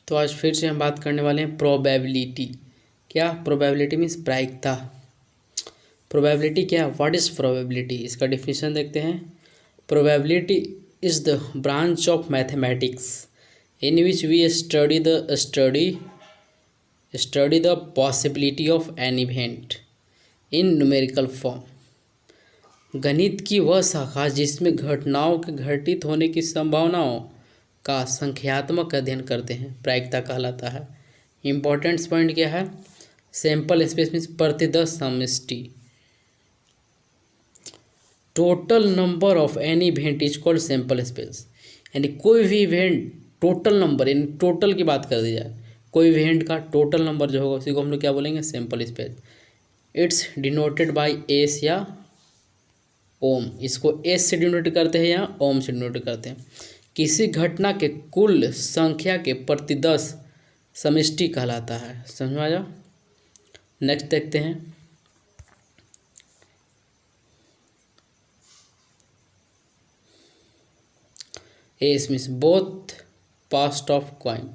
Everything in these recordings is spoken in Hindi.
तो आज फिर से हम बात करने वाले हैं प्रोबेबिलिटी। क्या प्रोबेबिलिटी मीन्स प्रायिकता। प्रोबेबिलिटी क्या, व्हाट इज़ प्रोबेबिलिटी, इसका डिफिनेशन देखते हैं। Probability is the branch of mathematics in which we study the possibility of an event in numerical form. गणित की वह शाखा जिसमें घटनाओं के घटित होने की संभावनाओं का संख्यात्मक अध्ययन करते हैं, प्रायिकता कहलाता है। इम्पोर्टेंट पॉइंट क्या है, सैंपल स्पेस मीन्स प्रतिदस समष्टि। Total number of any event is called sample space, यानी कोई भी इवेंट टोटल नंबर, यानी टोटल की बात कर दी जाए, कोई इवेंट का टोटल नंबर जो होगा उसी को हम लोग क्या बोलेंगे, sample space. It's denoted by S या ओम। इसको एस से डिनोट करते हैं या ओम से डिनोट करते हैं। किसी घटना के कुल संख्या के प्रतिदस समष्टि कहलाता है। समझ में आ जाओ। नेक्स्ट देखते हैं। S means both past of coin,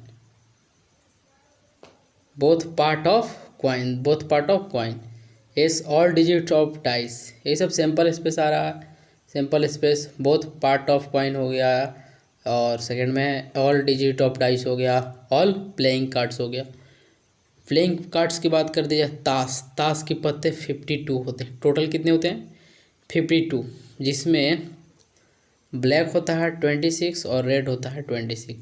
both part of coin. S all digit of dice, ये सब सैंपल स्पेस आ रहा है। Sample space both part of coin हो गया, और सेकंड में ऑल डिजिट ऑफ डाइस हो गया, ऑल प्लेइंग कार्ड्स हो गया। प्लेइंग कार्ड्स की बात कर दी जाए, ताश के पत्ते 52 होते हैं। टोटल कितने होते हैं, 52, जिसमें ब्लैक होता है 26 और रेड होता है 26।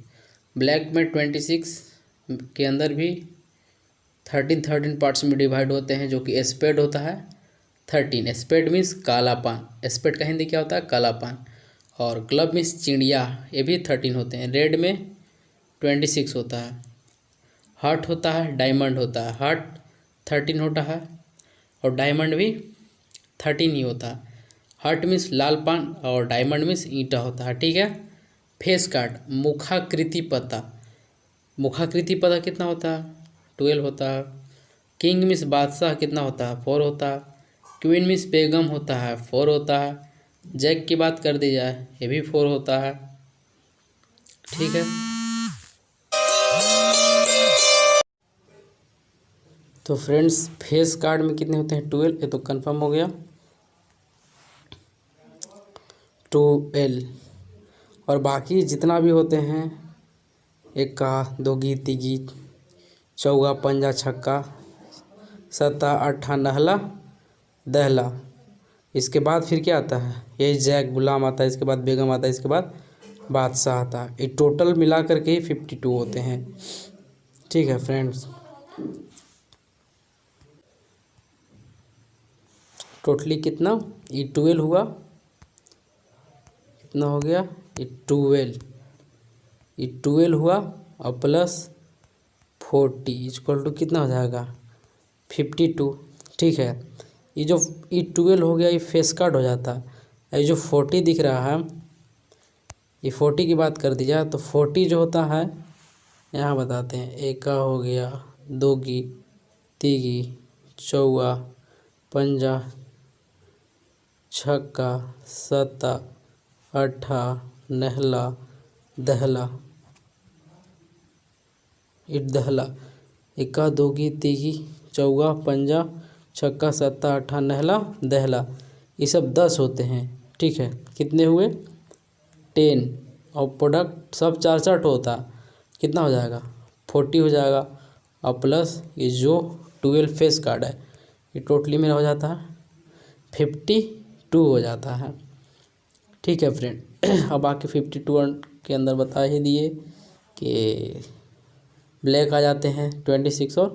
ब्लैक में 26 के अंदर भी 13 पार्ट्स में डिवाइड होते हैं, जो कि स्पेड होता है 13। स्पेड मीन्स कालापान, स्पेड का हिंदी क्या होता है, कालापान। और क्लब मीन्स चिड़िया, ये भी 13 होते हैं। रेड में 26 होता है। हार्ट होता है, डायमंड होता है। हार्ट 13 होता है और डायमंड भी 13 ही होता है। हार्ट मीन्स लाल पान और डायमंड मीन्स ईंटा होता है। ठीक है। फेस कार्ड, मुखाकृति पता। मुखाकृति पता कितना होता है, 12 होता है। किंग मीन्स बादशाह, कितना होता है, 4 होता है। क्वीन मीन्स बेगम होता है, 4 होता है। जैक की बात कर दी जाए, ये भी 4 होता है। ठीक है। तो फ्रेंड्स, फेस कार्ड में कितने होते हैं, 12, ये तो कंफर्म हो गया, 12। और बाकी जितना भी होते हैं, इक्का, दोगी, तिगी, चौगा, पंजा, छक्का, सत्ता, अट्ठा, नहला, दहला। इसके बाद फिर क्या आता है, यही जैक, गुलाम आता है। इसके बाद बेगम आता है। इसके बाद बादशाह आता है। ये टोटल मिला करके ही 52 होते हैं। ठीक है फ्रेंड्स, टोटली कितना, ये 12 हुआ, कितना हो गया, ये 12 हुआ, और प्लस 40 इक्वल टू कितना हो जाएगा, 52। ठीक है। ये जो ये 12 हो गया, ये फेस कार्ड हो जाता है। ये जो 40 दिख रहा है, ये 40 की बात कर दी जाए तो 40 जो होता है, यहाँ बताते हैं। एका हो गया, दोगी, तीगी, चौगा, पंजा, छक्का, सत्ता, अट्ठा, नहला, दहला, दहला। इक्का, दोगी, तीगी, चौगा, पंजा, छक्का, सत्ता, अट्ठा, नहला, दहला। ये सब 10 होते हैं। ठीक है। कितने हुए, 10। और प्रोडक्ट सब 4 होता, कितना हो जाएगा, 40 हो जाएगा। और प्लस ये जो 12 फेस कार्ड है, ये टोटली मेरा हो जाता है 52 हो जाता है। ठीक है फ्रेंड। अब बाकी 52 के अंदर बता ही दिए कि ब्लैक आ जाते हैं 26 और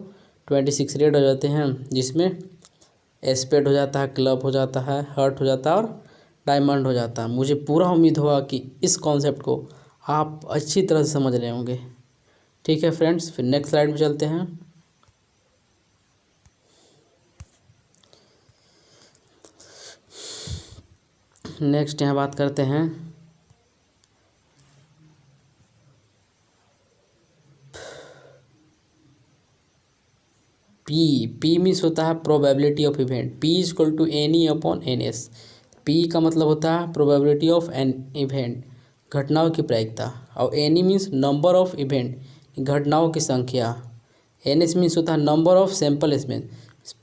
26 रेड हो जाते हैं, जिसमें स्पेड हो जाता है, क्लब हो जाता है, हार्ट हो जाता है और डायमंड हो जाता है। मुझे पूरा उम्मीद होगा कि इस कॉन्सेप्ट को आप अच्छी तरह से समझ रहे होंगे। ठीक है फ्रेंड्स, फिर नेक्स्ट स्लाइड में चलते हैं। नेक्स्ट यहाँ बात करते हैं पी मीन्स होता है probability of event. P is equal to n E upon n S. P का मतलब होता है प्रोबेबिलिटी ऑफ एन इवेंट, घटनाओं की प्रायिकता। और any means number of event, घटनाओं की संख्या। NS मीन्स होता है नंबर ऑफ सैंपल स्पेस,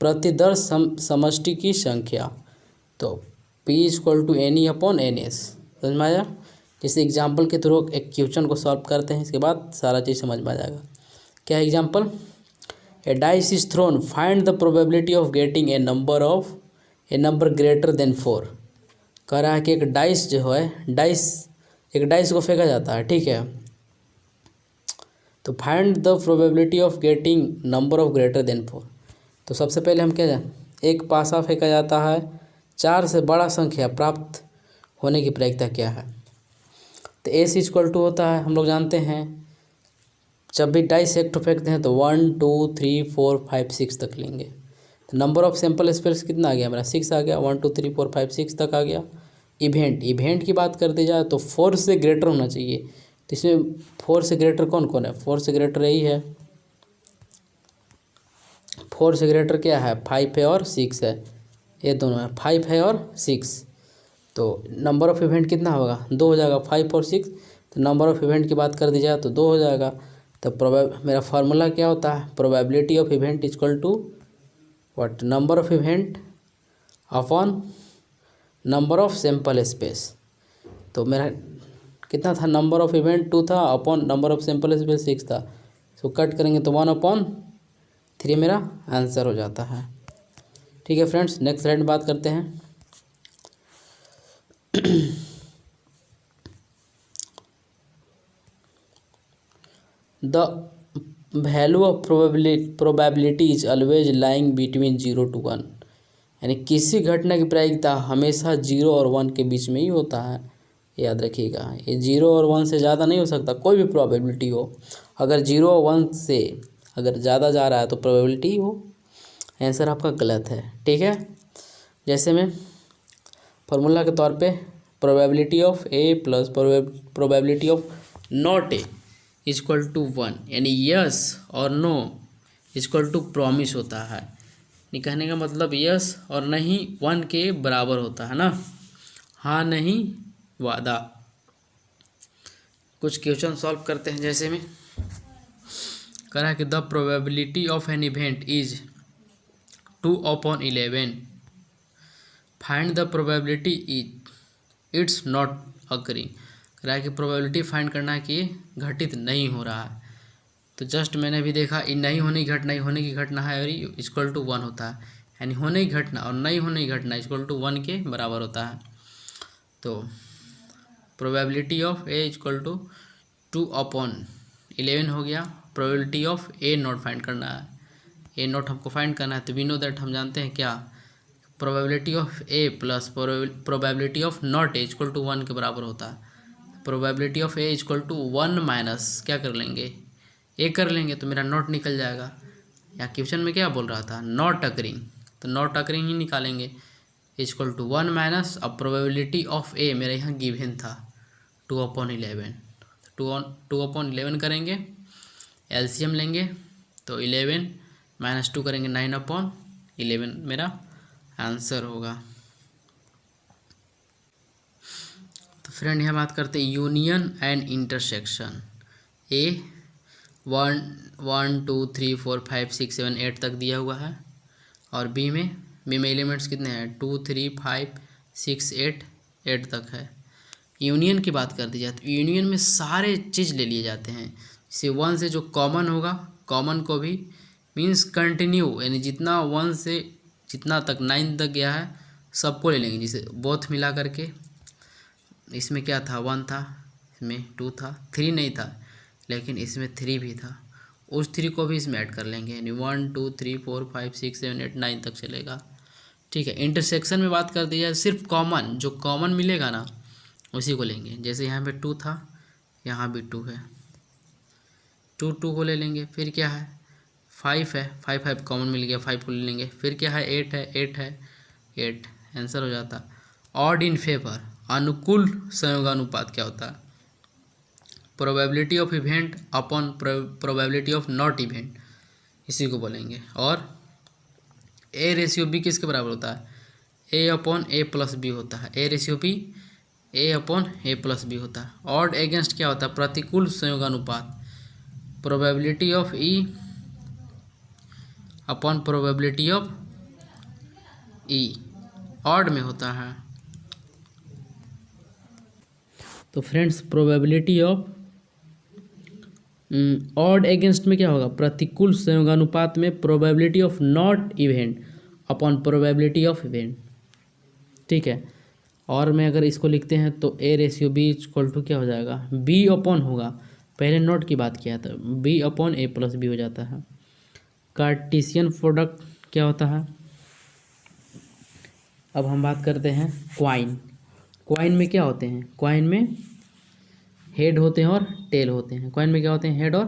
प्रतिदर्श समष्टि की संख्या। तो P इक्वल टू NE/NS। समझ में आया। जैसे एग्जाम्पल के थ्रू एक क्वेश्चन को सॉल्व करते हैं, इसके बाद सारा चीज़ समझ में आ जाएगा। क्या है example? A dice is throne, find the probability of getting a number greater than 4। कह रहा है कि एक डाइस जो है, एक डाइस को फेंका जाता है, ठीक है। तो find the probability of getting number of greater than 4। तो सबसे पहले हम क्या जान, एक पासा फेंका जाता है, 4 से बड़ा संख्या प्राप्त होने की प्रायिकता क्या है। तो एस इक्वल टू होता है, हम लोग जानते हैं, जब भी डाइस एक फेंकते हैं तो 1 2 3 4 5 6 तक लेंगे। तो नंबर ऑफ सैंपल स्पेस कितना आ गया मेरा? 6 आ गया। 1 2 3 4 5 6 तक आ गया। इवेंट की बात कर दी जाए तो 4 से ग्रेटर होना चाहिए। तो इसमें 4 से ग्रेटर कौन कौन है? 4 से ग्रेटर यही है। 4 से ग्रेटर क्या है? 5 है और 6 है, ये दोनों है, 5 है और 6। तो नंबर ऑफ इवेंट कितना होगा? 2 हो जाएगा, 5 और 6। तो नंबर ऑफ इवेंट की बात कर दी जाए तो 2 हो जाएगा। तो मेरा फार्मूला क्या होता है? Probability of event equal to what? Number of event upon number of sample space. तो मेरा कितना था? नंबर ऑफ इवेंट 2 था, upon number of sample space 6 था। सो कट करेंगे तो 1/3 मेरा आंसर हो जाता है। ठीक है फ्रेंड्स, नेक्स्ट स्लाइड में बात करते हैं। The value of probability is always lying between 0 to 1। यानी किसी घटना की प्रायिकता हमेशा 0 और 1 के बीच में ही होता है, याद रखिएगा। ये 0 और 1 से ज़्यादा नहीं हो सकता, कोई भी प्रोबेबिलिटी हो। अगर 0 और 1 से अगर ज़्यादा जा रहा है तो प्रोबेबिलिटी हो। आंसर आपका गलत है, ठीक है। जैसे में फार्मूला के तौर पे probability of A plus probability of not A equal to 1, यानी यस और नो इक्वल टू प्रॉमिस होता है। कहने का मतलब यस और नहीं 1 के बराबर होता है ना, हाँ नहीं वादा। कुछ क्वेश्चन सॉल्व करते हैं। जैसे में कह रहा है कि the probability of an event is 2/11। Find the probability it's not occurring. कह रहा है कि प्रोबेबिलिटी फाइंड करना है कि ये घटित नहीं हो रहा है। तो जस्ट मैंने भी देखा, ये नहीं होने की घटना है और इक्वल टू 1 होता है, यानी होने की घटना और नहीं होने की घटना इक्वल टू 1 के बराबर होता है। तो probability of A equal to 2/11 हो गया। Probability of A not find करना है, ए नॉट हमको फाइंड करना है। तो वी नो दैट, हम जानते हैं क्या, probability of A plus probability of not A equal to 1 के बराबर होता है। Probability of A equal to 1 minus क्या कर लेंगे? ए कर लेंगे तो मेरा नॉट निकल जाएगा। या क्वेश्चन में क्या बोल रहा था? नॉट अकरिंग, तो नॉट अकरिंग ही निकालेंगे। इक्वल टू 1 माइनस, अब प्रोबेबिलिटी ऑफ ए मेरे यहाँ गिवन था 2/11। 2/11 करेंगे, एलसीएम लेंगे तो 11 माइनस 2 करेंगे 9/11 मेरा आंसर होगा। तो फ्रेंड यहाँ बात करते हैं यूनियन एंड इंटरसेक्शन। ए 1 2 3 4 5 6 7 8 तक दिया हुआ है, और बी में एलिमेंट्स कितने हैं? 2 3 5 6 8 तक है। यूनियन की बात कर दी जाए तो यूनियन में सारे चीज़ ले लिए जाते हैं। जैसे 1 से जो कॉमन होगा, कॉमन को भी मीन्स कंटिन्यू, यानी जितना 1 से जितना तक 9 तक गया है सबको ले लेंगे। जैसे बोथ मिला करके, इसमें क्या था? 1 था, इसमें 2 था, 3 नहीं था, लेकिन इसमें 3 भी था, उस 3 को भी इसमें ऐड कर लेंगे, यानी 1 2 3 4 5 6 7 8 9 तक चलेगा। ठीक है। इंटरसेक्शन में बात कर दी जाए, सिर्फ कॉमन, जो कॉमन मिलेगा ना उसी को लेंगे। जैसे यहाँ पे 2 था, यहाँ भी 2 है, 2 को ले लेंगे। फिर क्या है? 5 है, 5 कॉमन मिल गया, 5 को ले लेंगे। फिर क्या है? 8 है, 8 आंसर हो जाता। ऑड इन फेवर, अनुकूल संयोगानुपात क्या होता है? Probability of event upon probability of not event, इसी को बोलेंगे। और ए रेशियो बी किसके बराबर होता है? A/A+B होता है। ए रेशियो बी A/A+B होता है। ऑड अगेंस्ट क्या होता है? प्रतिकूल संयोगानुपात। Probability of E upon probability of E odd में होता है। तो friends probability of odd against में क्या होगा, प्रतिकूल संयोगानुपात में probability of not event upon probability of event. ठीक है, और मैं अगर इसको लिखते हैं तो A ratio B equal to क्या हो जाएगा, बी अपॉन होगा, पहले नॉट की बात किया था, बी अपॉन ए प्लस बी हो जाता है। कार्टेशियन प्रोडक्ट क्या होता है। अब हम बात करते हैं क्वाइन। क्वाइन में क्या होते हैं, क्वाइन में हेड होते हैं और टेल होते हैं। क्वाइन में क्या होते हैं, हेड और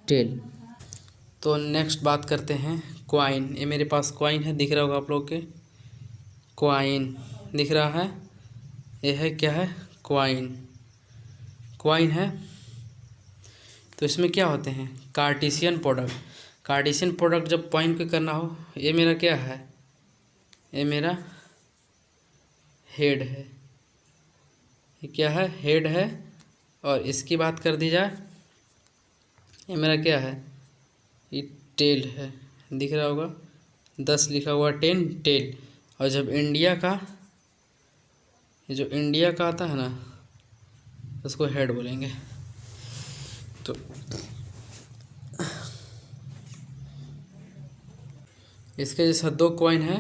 टेल। तो नेक्स्ट बात करते हैं क्वाइन। ये मेरे पास क्वाइन है, दिख रहा होगा आप लोग के, क्वाइन दिख रहा है, ये है क्या है, क्वाइन। क्वाइन है तो इसमें क्या होते हैं, कार्टेशियन प्रोडक्ट। कार्टेशियन प्रोडक्ट जब क्वाइन पे करना हो, ये मेरा क्या है, ये मेरा हेड है, ये क्या है, हेड है। और इसकी बात कर दी जाए, ये मेरा क्या है, ये टेल है, दिख रहा होगा 10 लिखा हुआ 10 टेल। और जब इंडिया का, ये जो इंडिया का आता है ना, उसको हेड बोलेंगे। तो इसके जैसा दो कॉइन है,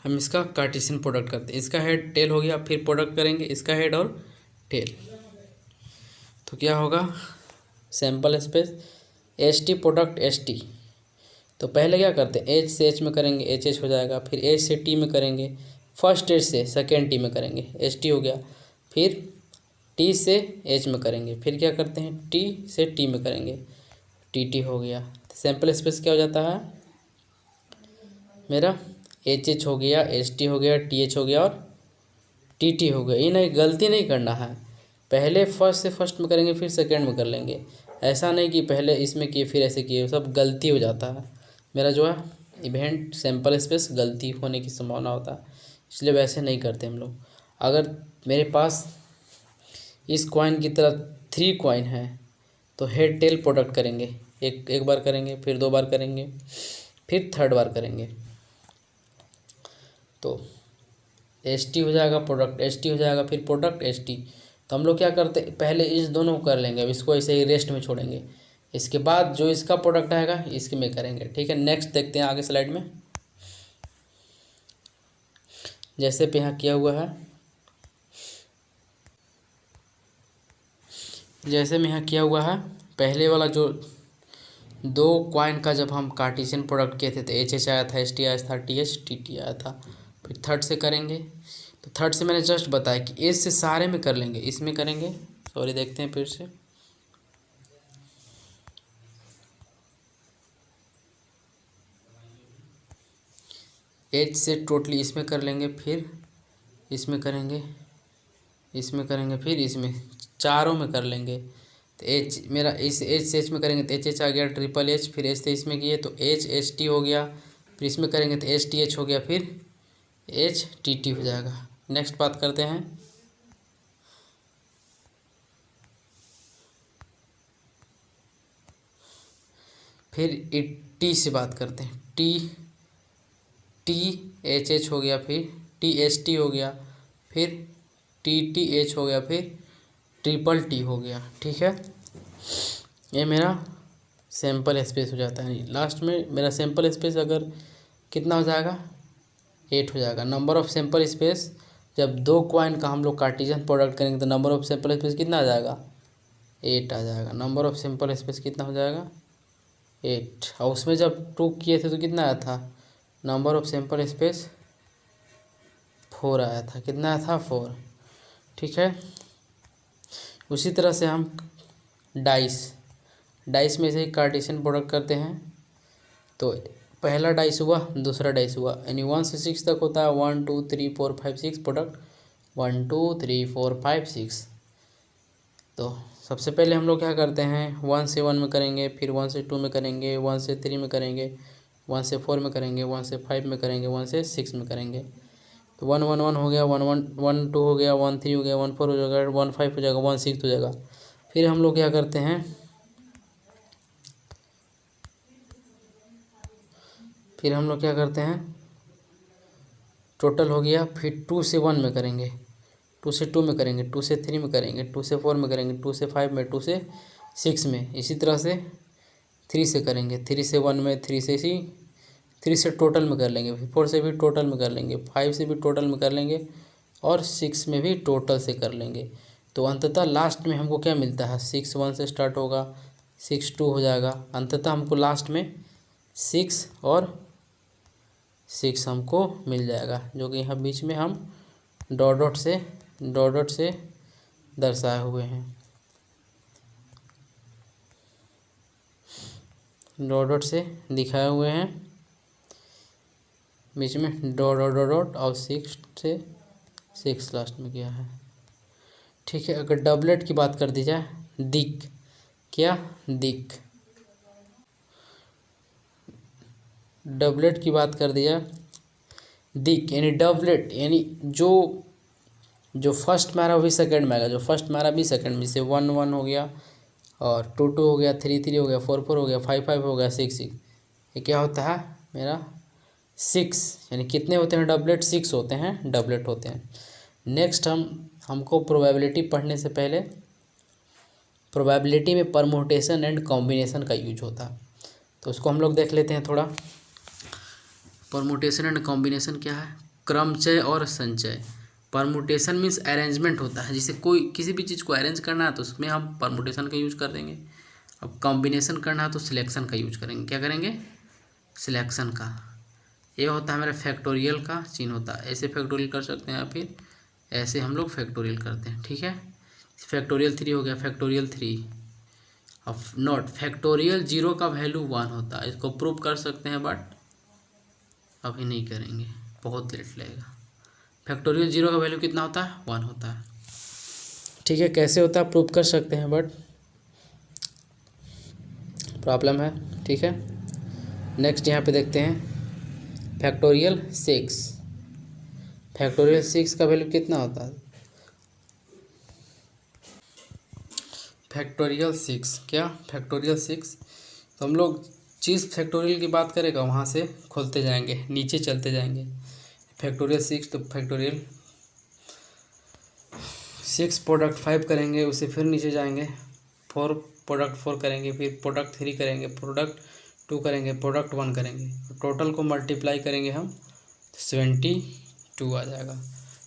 हम इसका कार्टेशियन प्रोडक्ट करते हैं। इसका हेड टेल हो गया, फिर प्रोडक्ट करेंगे इसका हेड और टेल, तो क्या होगा, sample space H T product H T. तो पहले क्या करते हैं, एच से एच में करेंगे, एच एच हो जाएगा, फिर एच से टी में करेंगे, फर्स्ट एच से सेकेंड टी में करेंगे, एच टी हो गया, फिर टी से एच में करेंगे, फिर क्या करते हैं, टी से टी में करेंगे, टी टी हो गया। तो सैम्पल स्पेस क्या हो जाता है मेरा, एच एच हो गया, एच टी हो गया, टी एच हो गया और टी टी हो गया। ये नहीं, गलती नहीं करना है, पहले फर्स्ट से फर्स्ट में करेंगे फिर सेकंड में कर लेंगे। ऐसा नहीं कि पहले इसमें किए फिर ऐसे किए, सब गलती हो जाता है। मेरा जो है इवेंट सैम्पल स्पेस गलती होने की संभावना होता है, इसलिए वैसे नहीं करते हम लोग। अगर मेरे पास इस कॉइन की तरह 3 कॉइन है तो हेड टेल प्रोडक्ट करेंगे, एक बार करेंगे, फिर 2 बार करेंगे, फिर 3rd बार करेंगे। तो एच टी हो जाएगा, प्रोडक्ट एच टी हो जाएगा, फिर प्रोडक्ट एच टी। तो हम लोग क्या करते, पहले इस दोनों को कर लेंगे, अब इसको ऐसे ही रेस्ट में छोड़ेंगे, इसके बाद जो इसका प्रोडक्ट आएगा इसके में करेंगे। ठीक है, नेक्स्ट देखते हैं आगे स्लाइड में। जैसे पे यहाँ किया हुआ है, जैसे में यहाँ किया हुआ है, पहले वाला जो 2 कॉइन का जब हम कार्टेशियन प्रोडक्ट किए थे तो एच एच आया था, एच टी आया था, टी एच टी टी आया था। फिर 3rd से करेंगे, तो 3rd से मैंने जस्ट बताया कि एच से सारे में कर लेंगे, इसमें करेंगे, सॉरी देखते हैं फिर से, एच से टोटली इसमें कर लेंगे, फिर इसमें करेंगे, इसमें करेंगे, फिर इसमें, चारों में कर लेंगे। तो एच मेरा इस एच से एच में करेंगे तो एच एच आ गया, ट्रिपल एच, फिर एच से इसमें किए तो एच एच टी हो गया, फिर इसमें करेंगे तो एच टी एच हो गया, फिर एच टी टी हो जाएगा। नेक्स्ट बात करते हैं, फिर टी से बात करते हैं, टी टी एच एच हो गया, फिर टी एच टी हो गया, फिर टी टी एच हो गया, फिर ट्रिपल टी हो गया। ठीक है, ये मेरा सैम्पल स्पेस हो जाता है। लास्ट में मेरा सैम्पल स्पेस अगर कितना हो जाएगा, 8 हो जाएगा। नंबर ऑफ सैम्पल स्पेस, जब 2 कॉइन का हम लोग कार्टेशियन प्रोडक्ट करेंगे तो नंबर ऑफ सैम्पल स्पेस कितना आ जाएगा, 8 आ जाएगा। नंबर ऑफ सैम्पल स्पेस कितना हो जाएगा, 8। और उसमें जब 2 किए थे तो कितना आया था, नंबर ऑफ सैम्पल स्पेस 4 आया था, कितना आया था, 4। ठीक है, उसी तरह से हम डाइस में से ही कार्टेशियन प्रोडक्ट करते हैं। तो पहला डाइस हुआ, दूसरा डाइस हुआ, यानी 1 से 6 तक होता है, 1 2 3 4 5 6 प्रोडक्ट, 1 2 3 4 5 6। तो सबसे पहले हम लोग क्या करते हैं, 1 से 1 में करेंगे, फिर 1 से 2 में करेंगे, 1 से 3 में करेंगे, 1 से 4 में करेंगे, 1 से 5 में करेंगे, 1 से 6 में करेंगे। तो 1 1 1 हो गया, 1 1 1 2 हो गया, 1 3 हो गया, 1 4 हो जाएगा, 1 5 हो जाएगा, 1 6 हो जाएगा। फिर हम लोग क्या करते हैं, फिर हम लोग क्या करते हैं, टोटल हो गया, फिर 2 से 1 में करेंगे, 2 से 2 में करेंगे, 2 से 3 में करेंगे, 2 से 4 में करेंगे, 2 से 5 में, 2 से 6 में, इसी तरह से 3 से करेंगे, 3 से 1 में, 3 से 3 से टोटल में कर लेंगे, फिर 4 से भी टोटल में कर लेंगे, 5 से भी टोटल में कर लेंगे और 6 में भी टोटल से कर लेंगे। तो अंततः लास्ट में हमको क्या मिलता है, 6 1 से स्टार्ट होगा, 6 2 हो जाएगा, अंततः हमको लास्ट में 6 और 6 हमको मिल जाएगा, जो कि यहाँ बीच में हम डॉट डॉट से दर्शाए हुए हैं, डॉट डॉट से दिखाए हुए हैं, बीच में डॉट डॉट डॉट डॉट और 6 से 6 लास्ट में किया है। ठीक है, अगर डबलेट की बात कर दी जाए, दिक, क्या दिक, डबलेट की बात कर दी जाए, दिक यानी डबलेट यानी जो फर्स्ट में आ रहा है वो भी सेकेंड में आएगा, जो फर्स्ट में आ रहा है भी सेकेंड में, जैसे 1 1 हो गया और 2 2 हो गया, 3 3 हो गया, 4 4 हो गया, 5 5 हो गया, 6 6, ये क्या होता है मेरा 6, यानी कितने होते हैं डबलेट, 6 होते हैं डबलेट होते हैं। नेक्स्ट हमको प्रोबेबिलिटी पढ़ने से पहले, प्रोबेबिलिटी में परमुटेशन एंड कॉम्बिनेशन का यूज होता है, तो उसको हम लोग देख लेते हैं थोड़ा। परमुटेशन एंड कॉम्बिनेशन क्या है, क्रमचय और संचय। परमुटेशन मीन्स अरेंजमेंट होता है, जैसे कोई किसी भी चीज़ को अरेंज करना है तो उसमें हम परमुटेशन का यूज कर देंगे। अब कॉम्बिनेशन करना है तो सिलेक्शन का यूज करेंगे, क्या करेंगे, सिलेक्शन का। ये होता है हमारे फैक्टोरियल का चिन्ह होता है, ऐसे फैक्टोरियल कर सकते हैं या फिर ऐसे हम लोग फैक्टोरियल करते हैं। ठीक है, फैक्टोरियल 3 हो गया, फैक्टोरियल 3। अब नॉट फैक्टोरियल 0 का वैल्यू 1 होता है, इसको प्रूव कर सकते हैं बट अभी नहीं करेंगे, बहुत लेट लगेगा। फैक्टोरियल 0 का वैल्यू कितना होता है, 1 होता है। ठीक है, कैसे होता है प्रूव कर सकते हैं बट प्रॉब्लम है। ठीक है, नेक्स्ट यहाँ पे देखते हैं फैक्टोरियल 6। फैक्टोरियल 6 का वैल्यू कितना होता है, फैक्टोरियल 6, क्या फैक्टोरियल 6, तो हम लोग जिस फैक्टोरियल की बात करेगा वहाँ से खोलते जाएंगे, नीचे चलते जाएंगे। फैक्टोरियल 6, तो फैक्टोरियल 6 प्रोडक्ट 5 करेंगे, उसे फिर नीचे जाएंगे, 4 प्रोडक्ट 4 करेंगे, फिर प्रोडक्ट 3 करेंगे, प्रोडक्ट 2 करेंगे, प्रोडक्ट 1 करेंगे, टोटल को मल्टीप्लाई करेंगे हम, 72 आ जाएगा,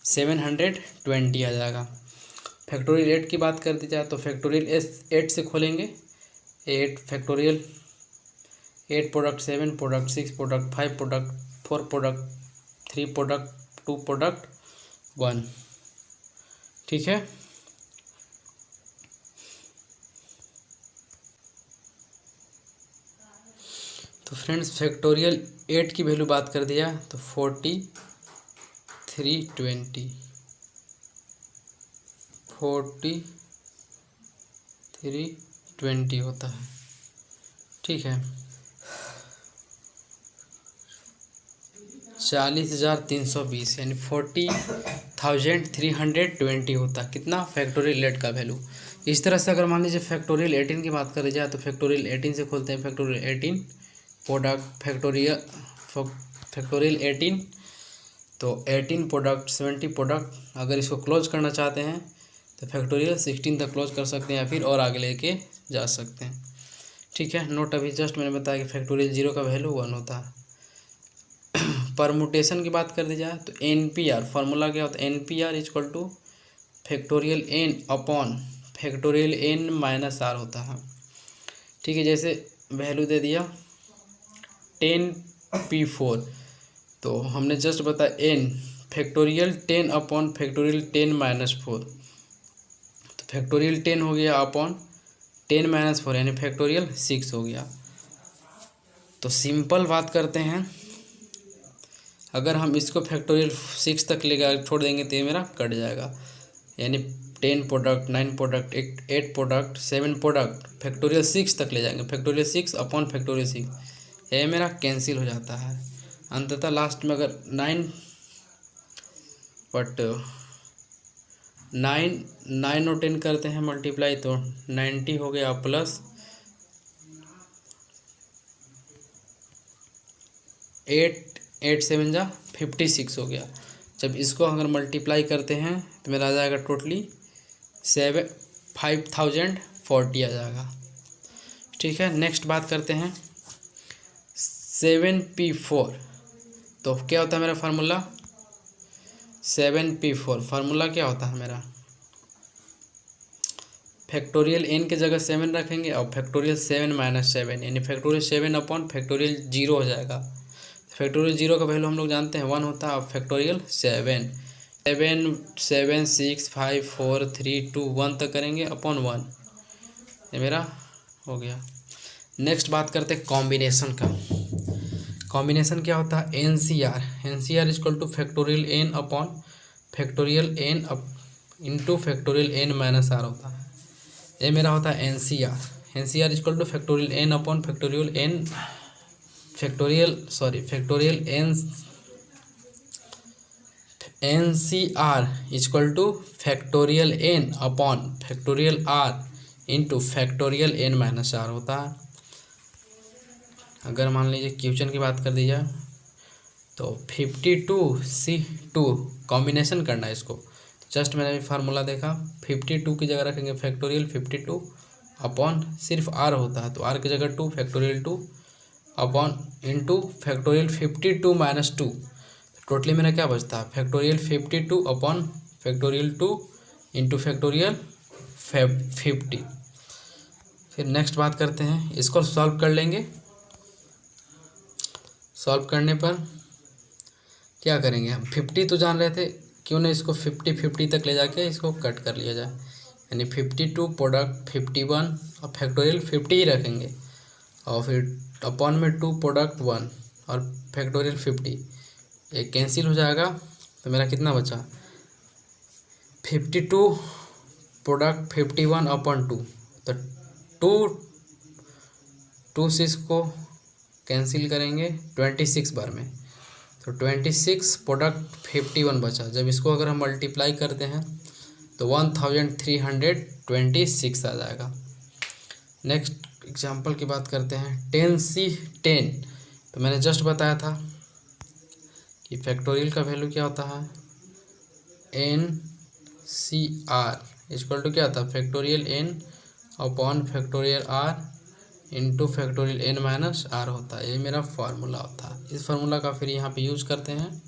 720 आ जाएगा। फैक्टोरियल 8 की बात कर दी जाए तो फैक्टोरियल 8 से खोलेंगे, 8 factorial 8 product 7 product 6 product 5 product 4 product 3 product 2 product 1। ठीक है, तो फ्रेंड्स फैक्टोरियल 8 की वैल्यू बात कर दिया तो 4320 होता है। ठीक है, 40,320 यानी 40,320 होता है कितना, फैक्टोरियल 8 का वैल्यू। इस तरह से अगर मान लीजिए फैक्टोरियल 18 की बात करी जाए तो फैक्टोरियल 18 से खोलते हैं, फैक्टोरियल 18 प्रोडक्ट फैक्टोरियल 18, तो 18 प्रोडक्ट 70 प्रोडक्ट, अगर इसको क्लोज करना चाहते हैं तो फैक्टोरियल 16 तक क्लोज कर सकते हैं या फिर और आगे लेके जा सकते हैं। ठीक है, नोट अभी जस्ट मैंने बताया कि फैक्टोरियल 0 का वैल्यू 1 होता है। परमुटेशन की बात कर दी जाए तो NPR फार्मूला क्या होता है, NPR equal two factorial n upon factorial n minus r होता है। ठीक है, जैसे वैल्यू दे दिया 10P4, तो हमने जस्ट बताया n factorial 10 upon factorial 10 minus 4, तो फैक्टोरियल 10 हो गया अपॉन 10 माइनस 4 यानी फैक्टोरियल 6 हो गया। तो सिंपल बात करते हैं, अगर हम इसको फैक्टोरियल 6 तक लेकर छोड़ देंगे तो ये मेरा कट जाएगा, यानी 10 product 9 product 8 product 7 product factorial 6 तक ले जाएंगे, फैक्टोरियल 6 अपॉन फैक्टोरियल 6, ये मेरा कैंसिल हो जाता है। अंततः लास्ट में अगर 9 और 10 करते हैं मल्टीप्लाई तो 90 हो गया प्लस 8 7 जा 56 हो गया। जब इसको अगर मल्टीप्लाई करते हैं तो मेरा आ जाएगा टोटली 5040 आ जाएगा। ठीक है, नेक्स्ट बात करते हैं 7p4। तो क्या होता है मेरा फार्मूला 7p4। फार्मूला क्या होता है मेरा, फैक्टोरियल n के जगह 7 रखेंगे और फैक्टोरियल 7 - 7 यानी फैक्टोरियल 7 अपॉन फैक्टोरियल 0 हो जाएगा। फैक्टोरियल 0 का वैल्यू हम लोग जानते हैं 1 होता है और फैक्टोरियल 7 7 6 5 4 3 2 1 तक करेंगे अपॉन 1, ये मेरा हो गया। नेक्स्ट बात करते हैं कॉम्बिनेशन का। कॉम्बिनेशन क्या होता है n C r = factorial n upon factorial n into factorial n - r होता है। ये मेरा होता है n C r = factorial n upon factorial n factorial n C r = factorial n upon factorial r into factorial n - r होता है। अगर मान लीजिए क्वेश्चन की बात कर दी जाए तो 52C2 कॉम्बिनेशन करना है इसको। जस्ट मैंने भी फार्मूला देखा, 52 की जगह रखेंगे फैक्टोरियल 52 अपॉन सिर्फ r होता है तो r की जगह 2 factorial 2 upon into factorial 52 - 2। Totally मेरा क्या बचता है factorial 52 upon factorial 2 into factorial 50। फिर नेक्स्ट बात करते हैं, इसको सॉल्व कर लेंगे। सॉल्व करने पर क्या करेंगे हम 50 तो जान रहे थे, क्यों ना इसको 50 तक ले जाके इसको कट कर लिया जाए, यानी 52 प्रोडक्ट 51 और फैक्टोरियल 50 ही रखेंगे और फिर अपॉन में 2 प्रोडक्ट 1 और फैक्टोरियल 50, ये कैंसिल हो जाएगा। तो मेरा कितना बचा 52 प्रोडक्ट 51 अपॉन 2, तो 2 से इसको कैंसिल करेंगे 26 बार में, तो 26 प्रोडक्ट 51 बचा। जब इसको अगर हम मल्टीप्लाई करते हैं तो 1326 आ जाएगा। नेक्स्ट एग्जांपल की बात करते हैं 10C10। तो मैंने जस्ट बताया था कि फैक्टोरियल का वैल्यू क्या होता है NCR = क्या होता है factorial n upon factorial r into factorial n - r होता है। ये मेरा फार्मूला होता है। इस फार्मूला का फिर यहाँ पे यूज़ करते हैं,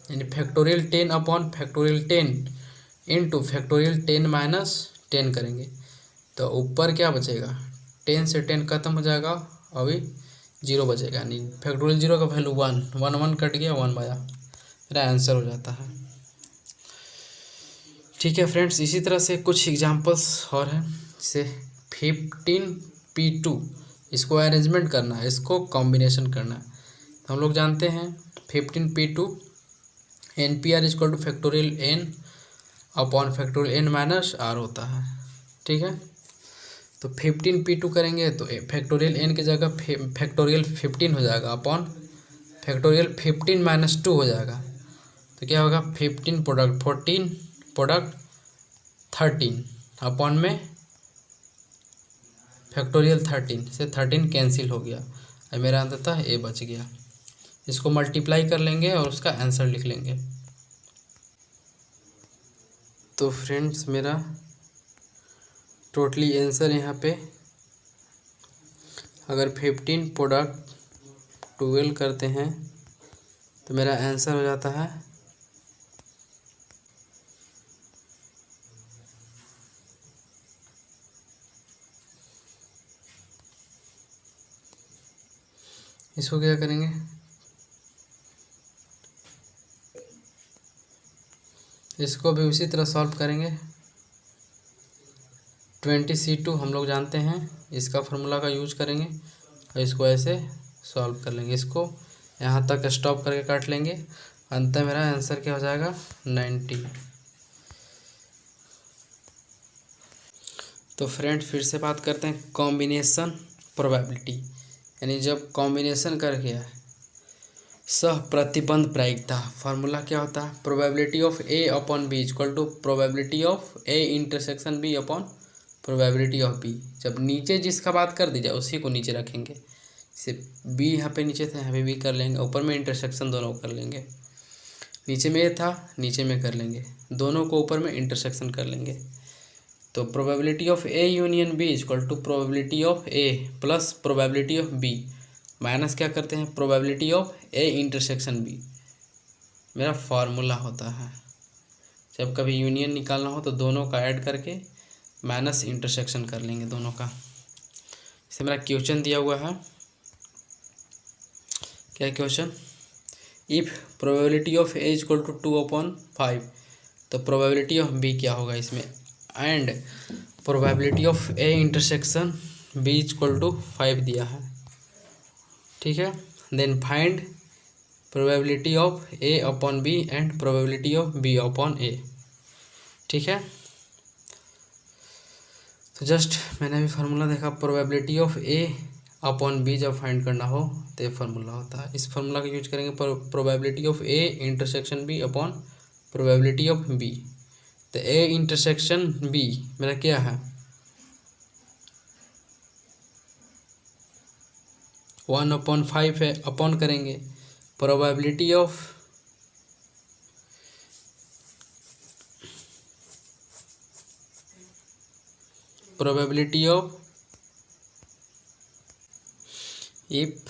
यानी factorial 10 upon factorial 10 into factorial 10 - 10 करेंगे तो ऊपर क्या बचेगा 10 से 10 खत्म हो जाएगा, अभी 0 बचेगा, यानी फैक्टोरियल 0 का वैल्यू 1 कट गया 1 बचा, मेरा आंसर हो जाता है। ठीक है फ्रेंड्स, इसी तरह से कुछ एग्जांपल्स और हैं, जैसे 15p2 इसको अरेंजमेंट करना है, इसको कॉम्बिनेशन करना है। तो हम लोग जानते हैं 15p2 NPR = factorial n upon factorial n - r होता है। ठीक है, तो 15p2 करेंगे तो फैक्टोरियल n की जगह फैक्टोरियल 15 हो जाएगा अपॉन फैक्टोरियल 15 - 2 हो जाएगा। तो क्या होगा 15 प्रोडक्ट 14 प्रोडक्ट 13 अपॉन में फैक्टोरियल 13 से 13 कैंसिल हो गया, अब मेरा अंततः ए बच गया। इसको मल्टीप्लाई कर लेंगे और उसका आंसर लिख लेंगे। तो फ्रेंड्स मेरा टोटली आंसर यहाँ पे अगर 15 प्रोडक्ट 12 करते हैं तो मेरा आंसर हो जाता है इसको क्या करेंगे इसको भी उसी तरह सॉल्व करेंगे। 20C2 हम लोग जानते हैं, इसका फार्मूला का यूज करेंगे और इसको ऐसे सॉल्व कर लेंगे। इसको यहाँ तक स्टॉप करके काट लेंगे, अंत में मेरा आंसर क्या हो जाएगा 90। तो फ्रेंड फिर से बात करते हैं कॉम्बिनेशन प्रोबेबिलिटी, यानी जब कॉम्बिनेशन करके है सह प्रतिबंध प्रायिकता। फार्मूला क्या होता है probability of A upon B = probability of A intersection B upon probability of B। जब नीचे जिसका बात कर दी जाए उसी को नीचे रखेंगे, से बी यहाँ पे नीचे था, यहाँ पे बी कर लेंगे, ऊपर में इंटरसेक्शन दोनों कर लेंगे। नीचे में ए था, नीचे में कर लेंगे, दोनों को ऊपर में इंटरसेक्शन कर लेंगे। तो probability of A union B equal to probability of A plus probability of B minus क्या करते हैं probability of A intersection B. मेरा फार्मूला होता है जब कभी यूनियन निकालना हो तो दोनों का ऐड करके माइनस इंटरसेक्शन कर लेंगे दोनों का। इसे मेरा क्वेश्चन दिया हुआ है, क्या question, if probability of A equal to 2/5 तो प्रोबेबिलिटी ऑफ बी क्या होगा इसमें, and probability of A intersection B equal to 5 दिया है। ठीक है, then find probability of A upon B and probability of B upon A. ठीक है, तो जस्ट मैंने अभी फार्मूला देखा, probability of A upon B जब फाइंड करना हो तो ये फार्मूला होता है। इस फार्मूला का यूज करेंगे probability of A intersection B upon probability of B. तो ए इंटरसेक्शन बी मेरा क्या है 1/5 है, अपॉन करेंगे प्रोबेबिलिटी ऑफ इफ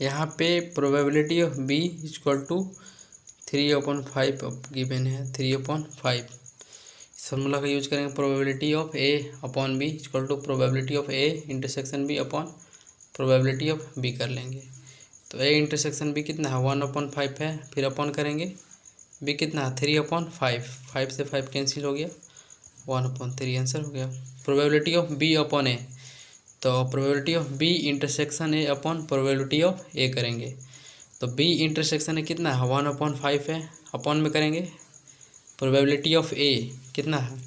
यहाँ पे probability of B equal to 3/5 given है, 3/5। इस फार्मूला का यूज करेंगे probability of A upon B equal to probability of A intersection B upon probability of B कर लेंगे। तो ए इंटरसेक्शन बी कितना है 1/5 है, फिर अपॉन करेंगे बी कितना है 3/5, 5 से 5 कैंसिल हो गया 1/3 आंसर हो गया। Probability of B upon A, तो probability of B intersection A upon probability of A करेंगे। तो बी इंटरसेक्शन ए कितना है 1/5 है, अपॉन में करेंगे प्रोबेबिलिटी ऑफ ए कितना है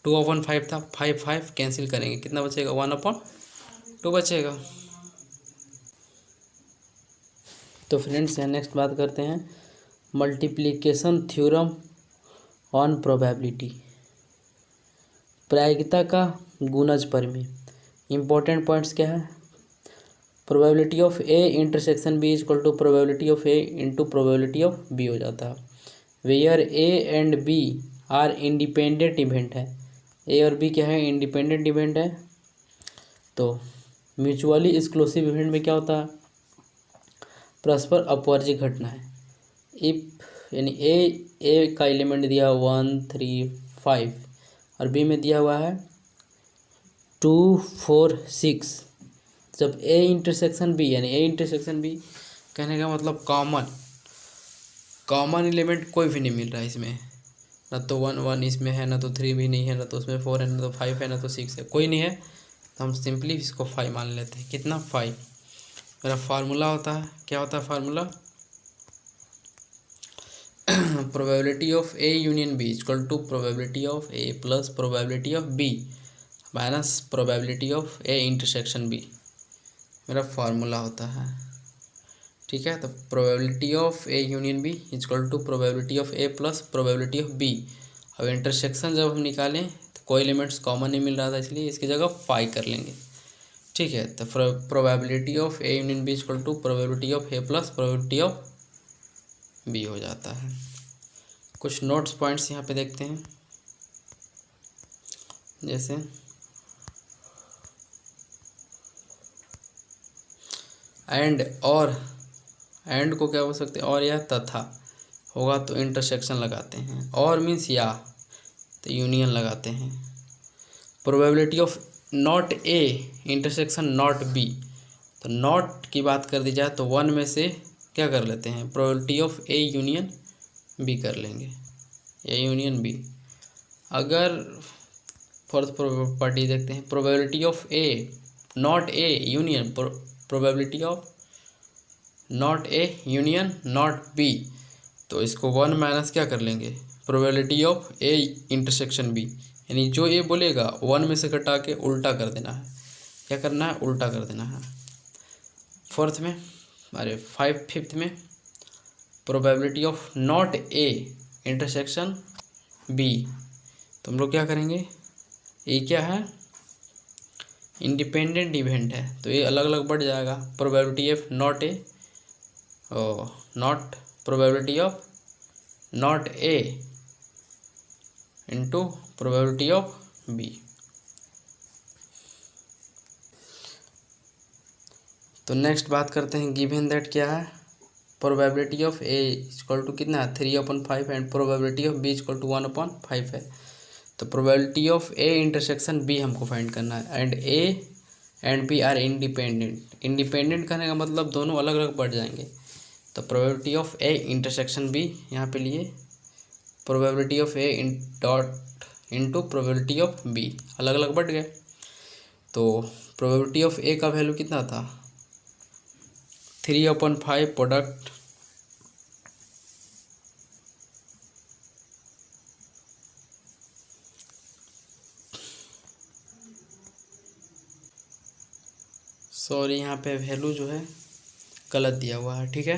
2/5 था, 5 कैंसिल करेंगे कितना बचेगा 1/2 बचेगा। तो फ्रेंड्स यहाँ नेक्स्ट बात करते हैं मल्टीप्लिकेशन थ्योरम ऑन प्रोबेबिलिटी, प्रायिकता का गुणज प्रमेय। इम्पोर्टेंट पॉइंट्स क्या है, probability of A intersection B equal to probability of A into probability of B हो जाता है। Where A and B are independent event है, ए और बी क्या है इंडिपेंडेंट इवेंट है। तो म्यूचुअली एक्सक्लूसिव इवेंट में क्या होता है परस्पर अपवर्जी घटना है। इफ यानी ए का एलिमेंट दिया 1 3 5 और बी में दिया हुआ है 2 4 6, जब ए इंटरसेक्शन बी यानी ए इंटरसेक्शन बी कहने का मतलब कॉमन एलिमेंट कोई भी नहीं मिल रहा है इसमें, ना तो 1 1 इसमें है, ना तो 3 भी नहीं है, ना तो उसमें 4 है, ना तो 5 है, ना तो 6 है, कोई नहीं है। तो हम सिंपली इसको 5 मान लेते हैं। कितना 5 मेरा फार्मूला होता है, क्या होता है formula probability of A union B equal to probability of A plus probability of B minus probability of A intersection B मेरा फार्मूला होता है। ठीक है, तो probability of A union B equal to probability of A plus probability of B. अब इंटरसेक्शन जब हम निकालें तो कोई एलिमेंट्स कॉमन नहीं मिल रहा था, इसलिए इसकी जगह 5 कर लेंगे। ठीक है, तो probability of A union B equal to probability of A plus probability of B हो जाता है। कुछ नोट्स पॉइंट्स यहाँ पे देखते हैं, जैसे एंड और, एंड को क्या बोल सकते हैं और या तथा होगा तो इंटरसेक्शन लगाते हैं, और मीन्स या तो यूनियन लगाते हैं। Probability of not A intersection not B, तो नॉट की बात कर दी जाए तो 1 में से क्या कर लेते हैं probability of A union B कर लेंगे, ए यूनियन बी। अगर फोर्थ प्रॉपर्टी देखते हैं probability of A not A union probability of not A union not B, तो इसको 1 माइनस क्या कर लेंगे probability of A intersection B, यानी जो ए बोलेगा 1 में से घटा के उल्टा कर देना है। क्या करना है उल्टा कर देना है। फोर्थ में फिफ्थ में probability of not A intersection B, तो हम लोग क्या करेंगे, ए क्या है इंडिपेंडेंट इवेंट है तो ये अलग अलग बढ़ जाएगा। Probability of not A into probability of B. तो नेक्स्ट बात करते हैं गिवन दैट क्या है। Probability of A equal to कितना है 3/5 and probability of B equal to 1/5 है। तो probability of A intersection B हमको फाइंड करना है and A and B are independent. Independent करने का मतलब दोनों अलग अलग बढ़ जाएंगे। तो probability of A intersection B यहाँ पे लिए probability of A dot into probability of B अलग अलग बढ़ गए। तो प्रोबेबिलिटी ऑफ ए का वैल्यू कितना था 3/5 प्रोडक्ट सॉरी यहाँ पे वैल्यू जो है गलत दिया हुआ है, ठीक है।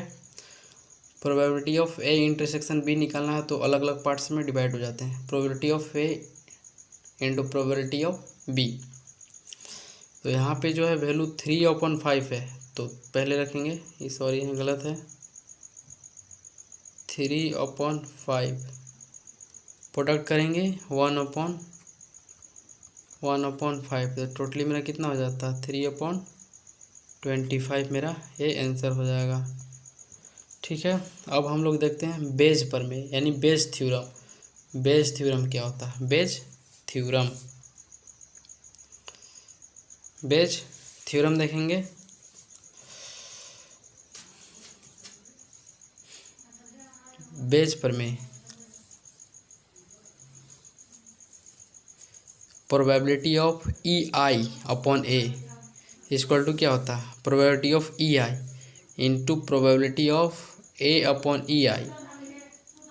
Probability of A intersection B निकालना है तो अलग अलग पार्ट्स में डिवाइड हो जाते हैं। Probability of A into probability of B. तो यहाँ पे जो है वैल्यू 3/5 है तो पहले रखेंगे, ये सॉरी यहाँ गलत है, 3/5 प्रोडक्ट करेंगे 1/5 तो टोटली मेरा कितना हो जाता है 3/25 मेरा ये आंसर हो जाएगा, ठीक है। अब हम लोग देखते हैं बेज पर में यानी बेज थ्योरम। बेज थ्योरम क्या होता है? बेज थ्योरम देखेंगे। बेज पर में probability of E I upon A equal to क्या होता है probability of E I into probability of A upon E I.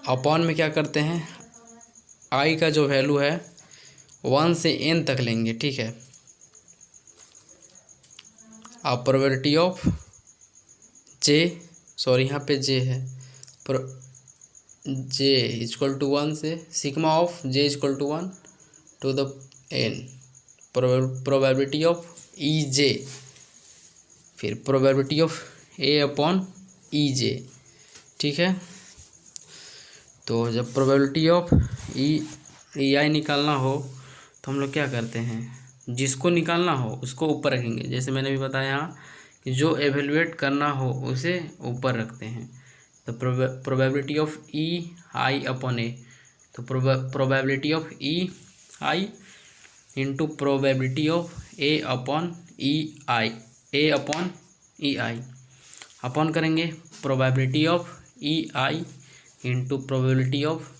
Upon में क्या करते हैं आई का जो वैल्यू है 1 से n तक लेंगे, ठीक है। अब प्रोबेबिलिटी ऑफ जे सॉरी यहाँ पे जे है जे इक्वल टू 1 से sigma of J equal to 1 to the n probability of E J फिर probability of A upon E J, ठीक है। तो जब प्रोबेबिलिटी ऑफ ई आई निकालना हो तो हम लोग क्या करते हैं जिसको निकालना हो उसको ऊपर रखेंगे। जैसे मैंने भी बताया यहाँ कि जो एवेलुएट करना हो उसे ऊपर रखते हैं। तो probability of E I upon A तो probability of E I into probability of A upon E I upon करेंगे probability of E I into probability of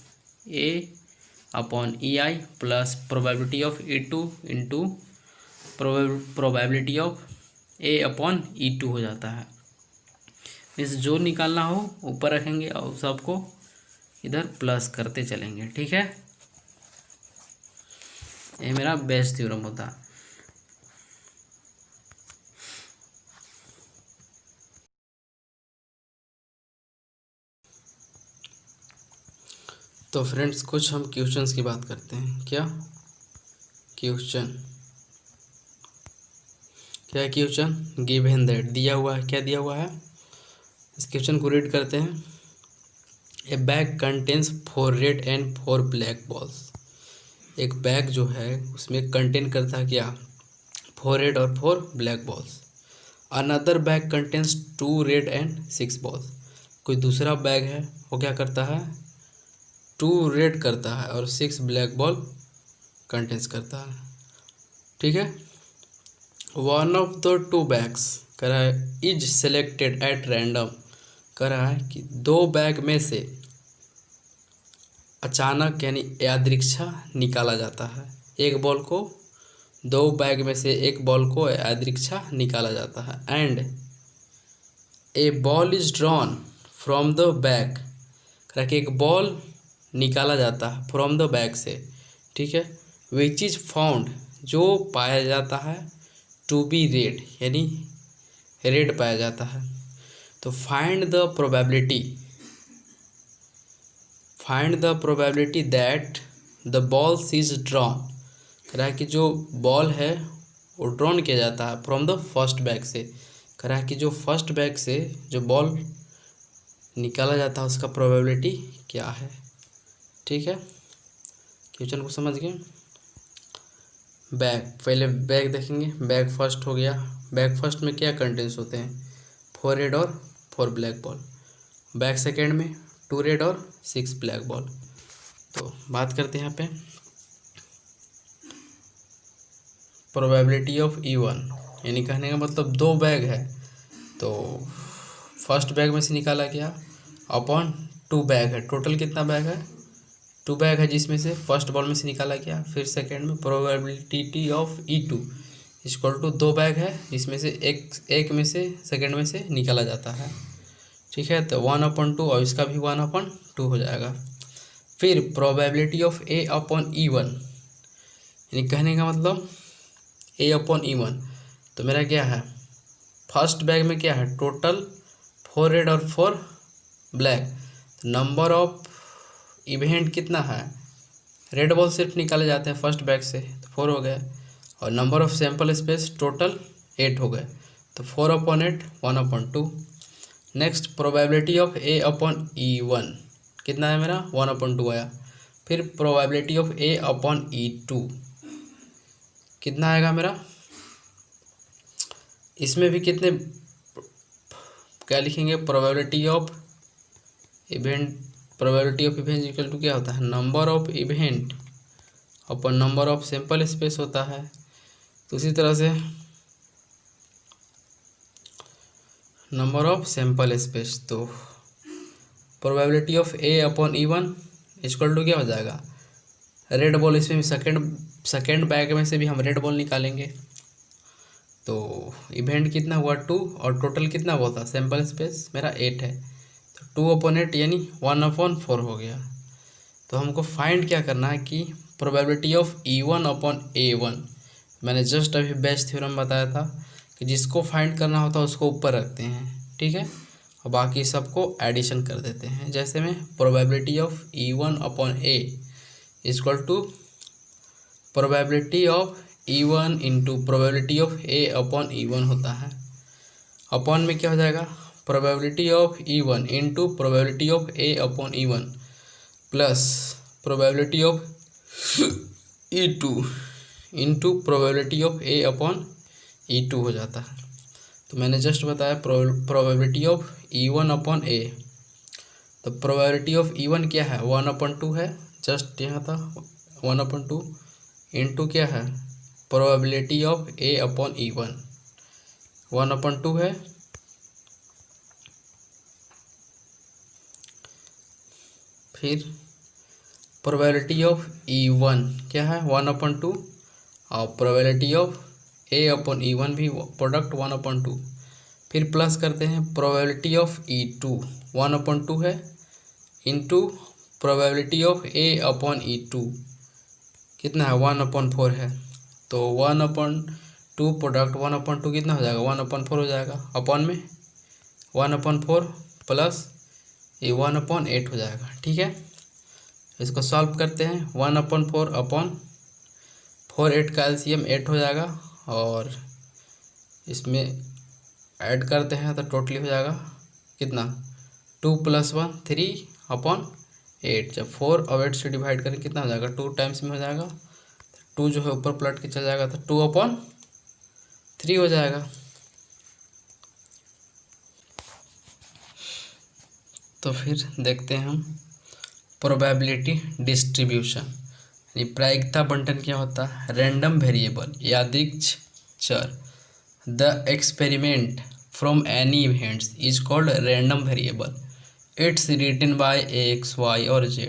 A upon E I plus probability of E two into probability of A upon E two हो जाता है। इस जो निकालना हो ऊपर रखेंगे और सबको इधर प्लस करते चलेंगे, ठीक है। ये मेरा बेस थ्योरम होता है। तो फ्रेंड्स कुछ हम क्वेश्चंस की बात करते हैं। क्या क्वेश्चन गिवन दैट दिया हुआ है, क्या दिया हुआ है इस क्वेश्चन को रीड करते हैं। ए bag contains 4 red and 4 black balls. एक बैग जो है उसमें कंटेन करता है क्या 4 रेड और 4 black balls. Another bag contains 2 red and 6 balls. कोई दूसरा बैग है वो क्या करता है 2 रेड करता है और 6 ब्लैक बॉल कंटेन्स करता है, ठीक है। वन ऑफ द 2 बैग्स कह रहा है इज सेलेक्टेड एट रैंडम। कह रहा है कि 2 बैग में से अचानक यानी यादृच्छा निकाला जाता है। एक बॉल को 2 बैग में से एक बॉल को यादृच्छा निकाला जाता है। And A ball is drawn from the bag. कह रहा है कि एक बॉल निकाला जाता है फ्रॉम द बैग से, ठीक है। विच इज फाउंड जो पाया जाता है टू बी रेड यानी रेड पाया जाता है। तो find the probability that the balls is drawn. कह रहा है कि जो बॉल है वो ड्रॉन किया जाता है फ्रॉम द फर्स्ट बैग से। कह रहा है कि जो फर्स्ट बैग से जो बॉल निकाला जाता है उसका प्रोबेबिलिटी क्या है। ठीक है, क्वेश्चन को समझ गए। बैग, पहले बैग देखेंगे। बैग फर्स्ट हो गया। बैग फर्स्ट में क्या कंटेंट्स होते हैं, 4 रेड और 4 ब्लैक बॉल। बैग सेकेंड में 2 रेड और 6 ब्लैक बॉल। तो बात करते हैं यहाँ पे प्रोबेबिलिटी ऑफ E1, यानी कहने का मतलब 2 बैग है तो फर्स्ट बैग में से निकाला गया अपॉन 2 बैग है। टोटल कितना बैग है, 2 बैग है, जिसमें से फर्स्ट बॉल में से निकाला गया। फिर सेकेंड में probability of E2 equal to 2 bag है, जिसमें से एक में से सेकेंड में से निकाला जाता है। ठीक है, तो 1/2 और इसका भी 1/2 हो जाएगा। फिर प्रोबेबिलिटी ऑफ A/E1, यानी कहने का मतलब A/E1, तो मेरा क्या है, फर्स्ट बैग में क्या है, टोटल 4 रेड और 4 ब्लैक। नंबर ऑफ इवेंट कितना है, रेड बॉल सिर्फ निकाले जाते हैं फर्स्ट बैग से, तो 4 हो गए। और number of sample space total 8 हो गए, तो 4/8 1/2। नेक्स्ट प्रोबेबिलिटी ऑफ A/E1 कितना है मेरा, 1/2 आया। फिर प्रोबेबिलिटी ऑफ A/E2 कितना आएगा मेरा, इसमें भी कितने क्या लिखेंगे, probability of event, probability of event equal to क्या होता है, number of event upon number of sample space होता है। तो उसी तरह से नंबर ऑफ सैंपल स्पेस, तो probability of A/E1 equal to क्या हो जाएगा, रेड बॉल, इसमें सेकेंड बैग में से भी हम रेड बॉल निकालेंगे। तो इवेंट कितना हुआ 2 और टोटल कितना हुआ था, सैंपल स्पेस मेरा 8 है, तो 2/8 यानी 1/4 हो गया। तो हमको फाइंड क्या करना है कि प्रोबेबिलिटी ऑफ E1/A1, मैंने जस्ट अभी बैच थ्योरम बताया था कि जिसको फाइंड करना होता है उसको ऊपर रखते हैं। ठीक है, और बाकी सबको एडिशन कर देते हैं। जैसे में probability of E1/A equal to probability of E1 into probability of A/E1 होता है। अपॉन में क्या हो जाएगा, probability of E1 into probability of A/E1 plus probability of E2 into probability of A/E2 हो जाता है। तो मैंने जस्ट बताया प्रोबेबिलिटी ऑफ E1/A, तो प्रोबेबिलिटी ऑफ E1 क्या है, 1/2 है, जस्ट यहाँ था 1/2 इंटू क्या है, प्रोबेबिलिटी ऑफ A/E1 1/2 है। फिर प्रोबेबिलिटी ऑफ E1 क्या है, 1/2, और प्रोबेबिलिटी ऑफ A/E1 भी प्रोडक्ट 1/2। फिर प्लस करते हैं प्रोबेबिलिटी ऑफ E2 1/2 है, इंटू प्रोबेबिलिटी ऑफ A/E2 कितना है, 1/4 है। तो 1/2 प्रोडक्ट 1/2 कितना हो जाएगा, 1/4 हो जाएगा। अपॉन में 1/4 प्लस ये 1/8 हो जाएगा। ठीक है, इसको सॉल्व करते हैं, 1/4 अपॉन 4, 8 का LCM 8 हो जाएगा, और इसमें ऐड करते हैं तो टोटली हो जाएगा कितना, 2 + 1 3/8। जब 4 और 8 से डिवाइड करें कितना हो जाएगा, 2 टाइम्स में हो जाएगा, 2 जो है ऊपर पलट के चल जाएगा तो 2/3 हो जाएगा। तो फिर देखते हैं हम प्रोबेबिलिटी डिस्ट्रीब्यूशन, यानी प्रायिकता बंटन क्या होता है, रैंडम वेरिएबल यादृच्छिक चर, the experiment from any events is called random variable, it's written by X, Y और Z।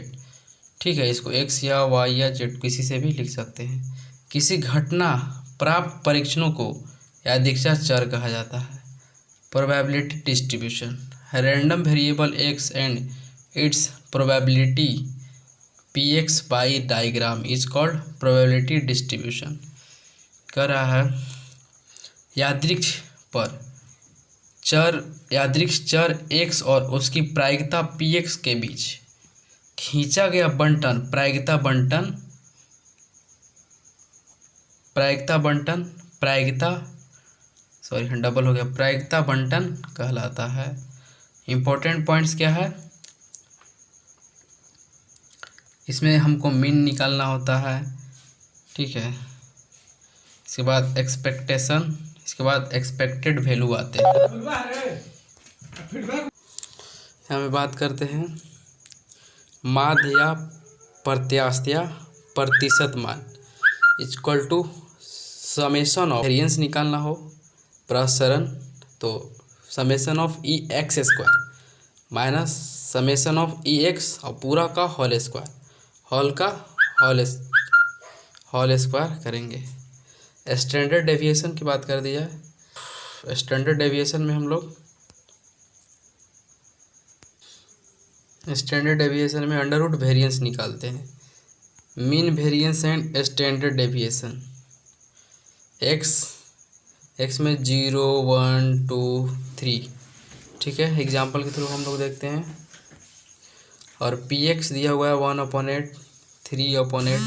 ठीक है, इसको X या Y या Z किसी से भी लिख सकते हैं। किसी घटना प्राप्त परीक्षणों को यादृच्छिक चर कहा जाता है। Probability distribution, random variable X and it's probability Px by diagram is called probability distribution. कह रहा है यादृच्छिक चर x और उसकी प्रायिकता Px के बीच खींचा गया बंटन प्रायिकता बंटन प्रायिकता, सॉरी डबल हो गया, प्रायिकता बंटन कहलाता है। इम्पोर्टेंट पॉइंट्स क्या है, इसमें हमको मीन निकालना होता है, ठीक है। इसके बाद एक्सपेक्टेशन, इसके बाद एक्सपेक्टेड वैल्यू आते हैं। यहाँ पे बात करते हैं माध्य या प्रत्याशा प्रतिशत मान equal to summation of variance निकालना हो प्रसरण, तो summation of E X square minus summation of E X और पूरा का होल स्क्वायर, होल का होल स्क्वायर करेंगे। स्टैंडर्ड डेविएशन की बात कर दी जाए, स्टैंडर्ड डेविएशन में हम लोग स्टैंडर्ड डेविएशन में अंडर रूट वेरिएंस निकालते हैं। Mean variance and standard deviation, x में 0 1 2 3, ठीक है। एग्जांपल के थ्रू हम लोग देखते हैं। और पी एक्स दिया हुआ है 1/8, 3/8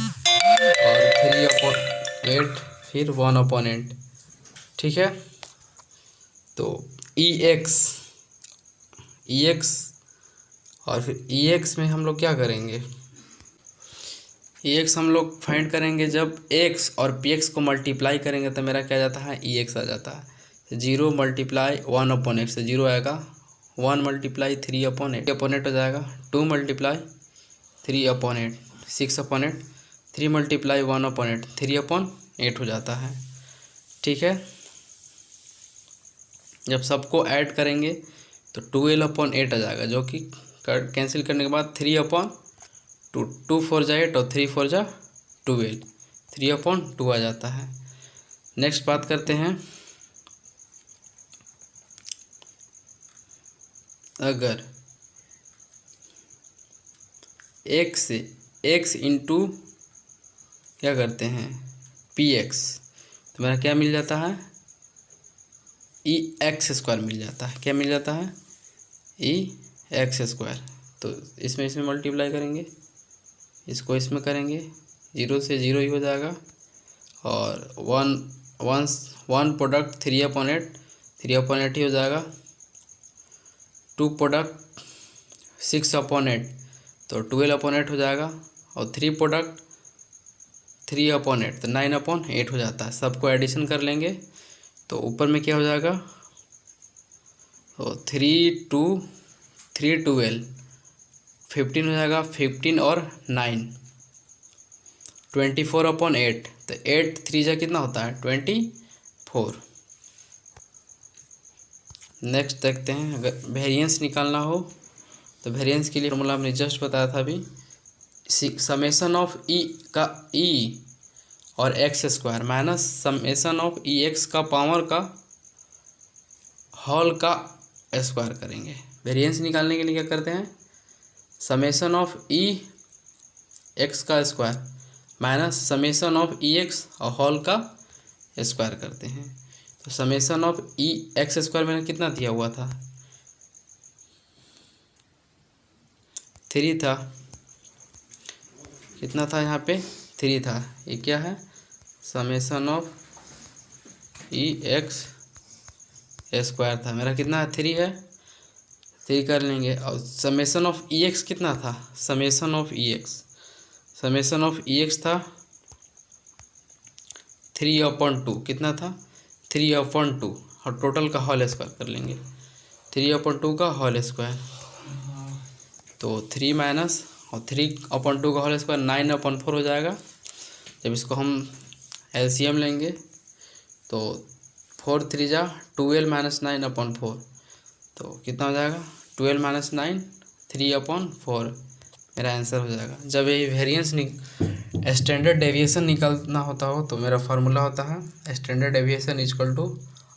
और 3/8 फिर 1/8, ठीक है। तो ई एक्स और फिर ई एक्स में हम लोग क्या करेंगे, ई एक्स हम लोग फाइंड करेंगे जब एक्स और पी एक्स को मल्टीप्लाई करेंगे तो मेरा क्या जाता है, ई एक्स आ जाता है। 0 × 1/8 से 0 आएगा, 1 × 3/8 हो जाएगा, 2 × 3/8 6/8, 3 × 1/8 3/8 हो जाता है, ठीक है। जब सबको ऐड करेंगे तो 12/8 आ जाएगा, जो कि कैंसिल करने के बाद 3/2, 2 4 जा 8 और 3 4 जा 12, 3/2 आ जाता है। नेक्स्ट बात करते हैं, अगर x इंटू क्या करते हैं पी एक्स, तो मेरा क्या मिल जाता है, ई एक्स स्क्वायर मिल जाता है। क्या मिल जाता है, ई एक्स स्क्वायर। तो इसमें मल्टीप्लाई करेंगे, इसको इसमें करेंगे, 0 से 0 ही हो जाएगा। और 1 प्रोडक्ट 3/8 ही हो जाएगा। 2 प्रोडक्ट 6/8 तो 12/8 हो जाएगा। और 3 प्रोडक्ट 3/8 तो 9/8 हो जाता है। सबको एडिशन कर लेंगे तो ऊपर में क्या हो जाएगा, तो 3 2 3 12 15 हो जाएगा। 15 और 9 24/8, तो 8 3 जा कितना होता है 24। नेक्स्ट देखते हैं, अगर वेरिएंस निकालना हो तो वेरिएंस के लिए फॉर्मूला हमने जस्ट बताया था अभी, समेशन ऑफ ई का ई और x square minus summation of E x का पावर का होल का स्क्वायर करेंगे। वेरिएंस निकालने के लिए क्या करते हैं, समेशन ऑफ ई एक्स का square minus summation of E X और होल का स्क्वायर करते हैं। तो summation of E X square मैंने कितना दिया हुआ था, 3 था, कितना था यहाँ पे 3 था। ये क्या है, summation of E X square था, मेरा कितना है 3 है, 3 कर लेंगे। और समेशन ऑफ ई एक्स कितना था, समेशन ऑफ ई एक्स था 3/2, कितना था 3/2 और टोटल का होल स्क्वायर कर लेंगे, 3/2 का होल स्क्वायर। तो 3 माइनस और 3/2 का होल स्क्वायर 9/4 हो जाएगा। जब इसको हम एलसीएम लेंगे तो 4 3 जा 12 माइनस 9/4, तो कितना हो जाएगा 12 माइनस 9 3/4 मेरा आंसर हो जाएगा। जब ये वेरिएंस स्टैंडर्ड डेविएशन निकालना होता हो तो मेरा फार्मूला होता है standard deviation equal to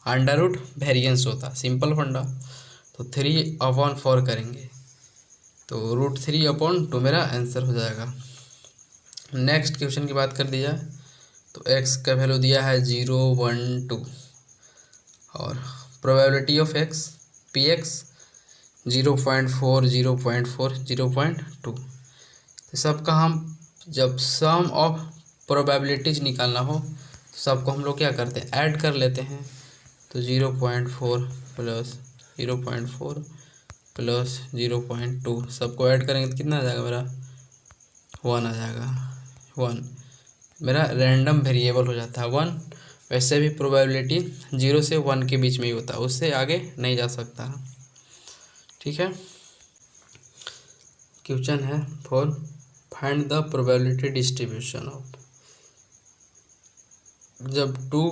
under root variance होता है, सिंपल फंडा। तो 3/4 करेंगे तो √3/2 मेरा आंसर हो जाएगा। नेक्स्ट क्वेश्चन की बात कर दी जाए तो x का वैल्यू दिया है 0 1 2 और probability of x P x 0.4 0.4 0.2। तो सबका हम जब सम ऑफ प्रोबेबिलिटीज निकालना हो सबको हम लोग क्या करते हैं, ऐड कर लेते हैं। तो 0.4 प्लस 0.4 प्लस 0.2 सबको ऐड करेंगे तो कितना आ जाएगा मेरा, 1 आ जाएगा। 1 मेरा रैंडम वेरिएबल हो जाता है 1। वैसे भी प्रोबेबिलिटी 0 से 1 के बीच में ही होता है, उससे आगे नहीं जा सकता। ठीक है। क्वेश्चन है for find the probability distribution of, जब 2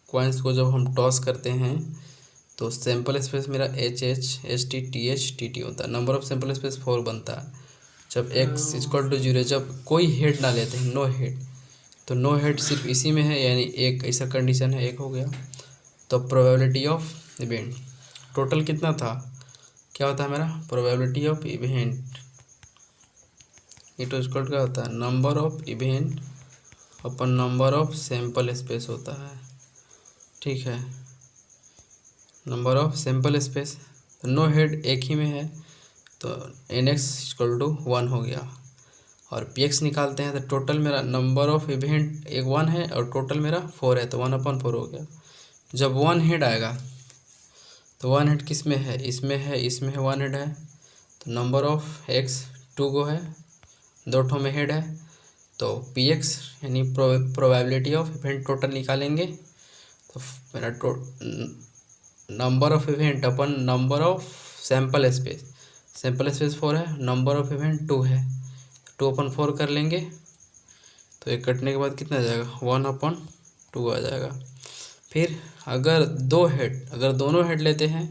कॉइन्स को जब हम टॉस करते हैं तो सैम्पल स्पेस मेरा HH ST TH होता है। नंबर ऑफ सैम्पल स्पेस 4 बनता है। जब x = 0, जब कोई हेड ना लेते हैं, नो हेड, तो नो हेड सिर्फ इसी में है, यानी एक ऐसा कंडीशन है, एक हो गया। तो प्रोबेबिलिटी ऑफ इवेंट टोटल कितना था, क्या होता है मेरा, probability of event it equal क्या होता है, number of event upon number of sample space होता है। ठीक है, नंबर ऑफ सैम्पल स्पेस, तो नो हेड एक ही में है तो NX = 1 हो गया। और PX निकालते हैं तो टोटल मेरा नंबर ऑफ इवेंट एक 1 है और टोटल मेरा 4 है, तो 1/4 हो गया। जब 1 हेड आएगा तो 1 हेड किस में है, इसमें है, इसमें है, 1 हेड है, तो नंबर ऑफ X 2 को है, 2 ठो में हेड है, तो PX यानी प्रोबेबिलिटी ऑफ इवेंट टोटल निकालेंगे तो मेरा number of event upon number of sample space, sample space 4 है, नंबर ऑफ इवेंट 2 है, 2/4 कर लेंगे तो एक कटने के बाद कितना आ जाएगा, 1/2 आ जाएगा। फिर अगर दोनों हेड लेते हैं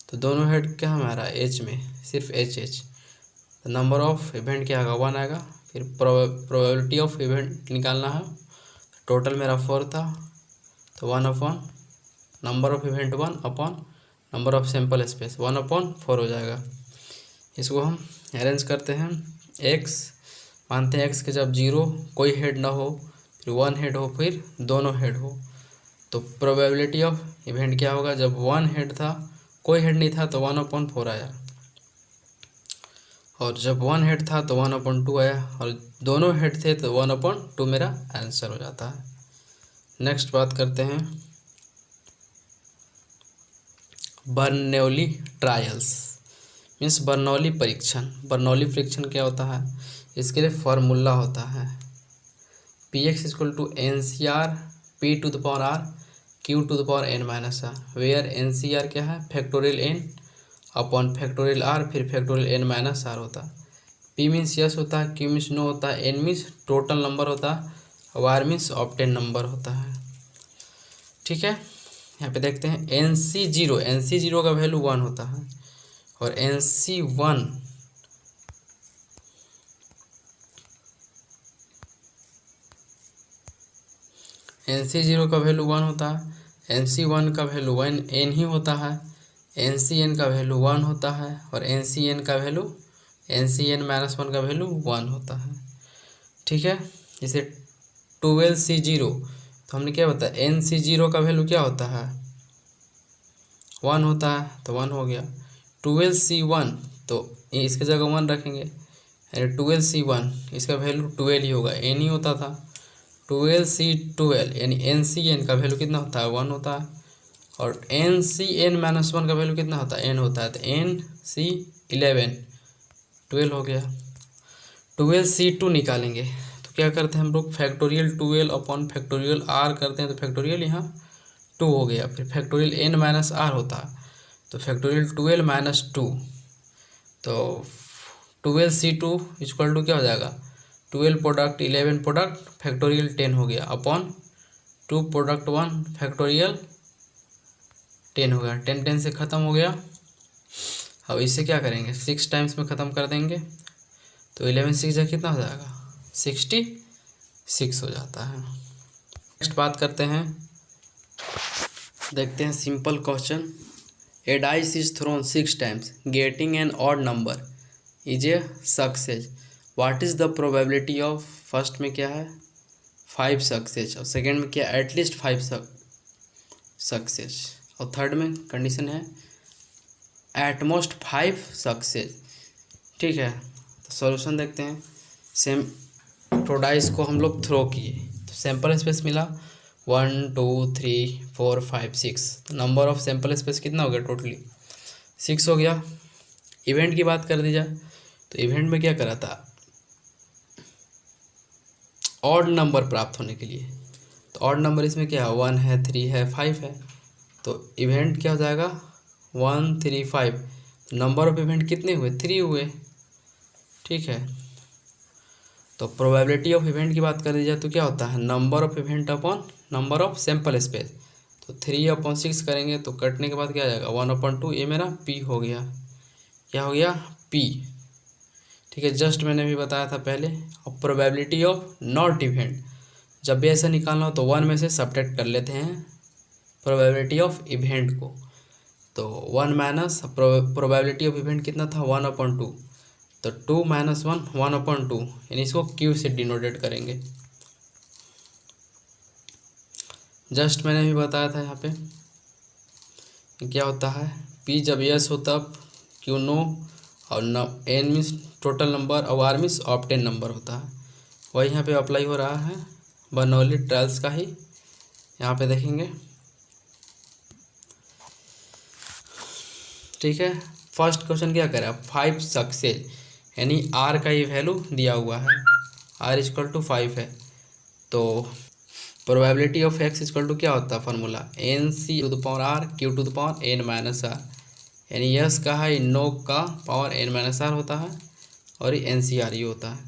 तो दोनों हेड क्या हमारा H में सिर्फ HH, तो नंबर ऑफ इवेंट क्या आएगा, 1 आएगा। फिर प्रोबेबिलिटी ऑफ इवेंट निकालना है, टोटल मेरा 4 था, तो 1 number of event 1 number of sample space 1/4 हो जाएगा। इसको हम अरेंज करते हैं। x मानते हैं x के जब 0 कोई हेड ना हो, फिर 1 हेड हो, फिर दोनों हेड हो, तो प्रोबेबिलिटी ऑफ इवेंट क्या होगा, जब 1 हेड था, कोई हेड नहीं था तो 1/4 आया, और जब 1 हेड था तो 1/2 आया, और दोनों हेड थे तो 1/2 मेरा आंसर हो जाता है। नेक्स्ट बात करते हैं बर्नौली ट्रायल्स, मीन्स बर्नौली परीक्षण। बर्नौली परीक्षण क्या होता है, इसके लिए फार्मूला होता है PX = NCR P⁻R Q⁻n-R, where NCR क्या है, factorial N upon factorial R, फिर फैक्टोरियल N-R होता है। P मीन्स यस होता है, Q मीन्स नो होता है, N मीन्स टोटल नंबर होता है, और R मीन्स ऑब्टेन नंबर होता है। ठीक है, यहाँ पे देखते हैं NC0 का वैल्यू 1 होता है, और NC0 का वैल्यू 1 होता है, NC1 का वैल्यू 1 N ही होता है, NCN का वैल्यू 1 होता है, और NCN का वैल्यू NCN-1 का वैल्यू 1 होता है। ठीक है, जैसे 12C0, तो हमने क्या बताया, NC0 का वैल्यू क्या होता है, 1 होता है, तो 1 हो गया। 12C1, तो इसके जगह 1 रखेंगे, यानी 12C1 इसका वैल्यू 12 ही होगा, N ही होता था। 12C12 यानी NCN का वैल्यू कितना होता है, 1 होता है, और NCN-1 का वैल्यू कितना होता है, N होता है, तो NC11 12 हो गया। 12C2 निकालेंगे तो क्या करते हैं हम लोग, फैक्टोरियल 12 अपॉन फैक्टोरियल R करते हैं, तो फैक्टोरियल यहाँ 2 हो गया, फिर फैक्टोरियल N-R होता है, तो फैक्टोरियल 12 - 2, तो 12C2 = क्या हो जाएगा, 12 प्रोडक्ट 11 प्रोडक्ट फैक्टोरियल 10 हो गया, अपॉन 2 प्रोडक्ट 1 फैक्टोरियल 10 हो गया, 10 से ख़त्म हो गया। अब इसे क्या करेंगे, 6 टाइम्स में ख़त्म कर देंगे, तो 11 6 कितना हो जाएगा, 66 हो जाता है। नेक्स्ट बात करते हैं, देखते हैं simple question. A dice is throne 6 times getting an odd number is a success, what is the probability of, first में क्या है 5 सक्सेस, और सेकेंड में क्या एटलीस्ट 5 सक्सेस, और थर्ड में कंडीशन है एटमोस्ट 5 सक्सेस। ठीक है, तो सॉल्यूशन देखते हैं। सेम 2 डाइस को हम लोग थ्रो किए, तो सैंपल स्पेस मिला 1 2 3 4 5 6। तो नंबर ऑफ सैंपल स्पेस कितना हो गया टोटली 6 हो गया। इवेंट की बात कर दी जाए तो इवेंट में क्या करा था ऑड नंबर प्राप्त होने के लिए। तो ऑड नंबर इसमें क्या है 1 है 3 है 5 है। तो इवेंट क्या हो जाएगा 1 3 5। नंबर ऑफ इवेंट कितने हुए 3 हुए। ठीक है। तो प्रोबेबिलिटी ऑफ इवेंट की बात कर दी जाए तो क्या होता है number of event upon number of sample space. तो 3/6 करेंगे तो कटने के बाद क्या आ जाएगा 1/2। ये मेरा पी हो गया। क्या हो गया पी। ठीक है जस्ट मैंने भी बताया था पहले। अब प्रोबेबिलिटी ऑफ नॉट इवेंट जब भी ऐसा निकालना हो तो 1 में से सब्ट्रैक्ट कर लेते हैं प्रोबेबिलिटी ऑफ इवेंट को। तो 1 माइनस प्रोबेबिलिटी ऑफ इवेंट कितना था 1/2। तो 2 - 1 1/2 यानी इसको क्यू से डिनोटेट करेंगे। जस्ट मैंने भी बताया था यहाँ पे क्या होता है पी जब यस हो तब क्यू नो और न एन मीन्स टोटल नंबर और आर मीन्स ऑब्टेन नंबर होता है। वही यहाँ पे अप्लाई हो रहा है बर्नौली ट्रायल्स का ही। यहाँ पे देखेंगे ठीक है। फर्स्ट क्वेश्चन क्या करें 5 सक्सेस यानी आर का ये वैल्यू दिया हुआ है आर इक्वल टू 5 है। तो probability of X equal to क्या होता है formula n C to the power r q to the power n minus r. यानी यस का है नो का पावर एन माइनस आर होता है और ये एन सी आर ही होता है।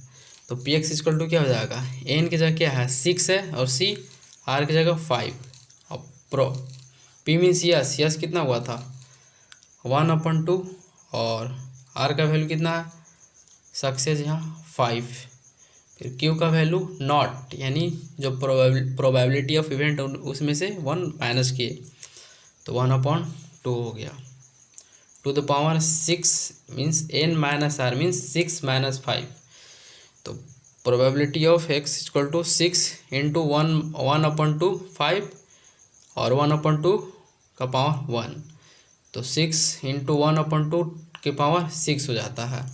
तो पी एक्स इक्वल टू क्या हो जाएगा एन की जगह क्या है 6 है और सी आर की जगह 5। और pro P means yes yes कितना हुआ था 1/2 और आर का वैल्यू कितना है सक्सेस यहाँ 5। फिर क्यू का वैल्यू नॉट यानी जो प्रोबेबिलिटी ऑफ इवेंट उसमें से 1 माइनस किए तो 1/2 हो गया। To the power 6 means n minus r means 6 - 5। तो probability of X equal to 6 into 1/2 5 और 1/2 का पावर 1। तो 6 इंटू 1/2 के पावर 6 हो जाता है।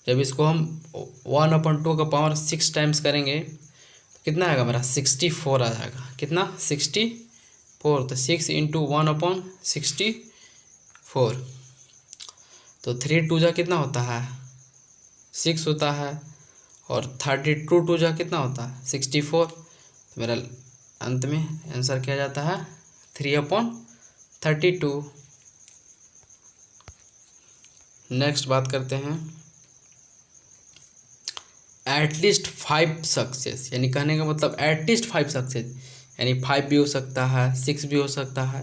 जब इसको हम 1/2 का पावर 6 टाइम्स करेंगे तो कितना आएगा मेरा 64 आ जाएगा। कितना 64। तो 6 इंटू 1/64। तो 3 2 जा कितना होता है 6 होता है और 32 2 जा कितना होता है 64। तो मेरा अंत में आंसर क्या जाता है 3/32। नेक्स्ट बात करते हैं एटलीस्ट 5 सक्सेस यानी कहने का मतलब एटलीस्ट 5 सक्सेस यानी 5 भी हो सकता है 6 भी हो सकता है।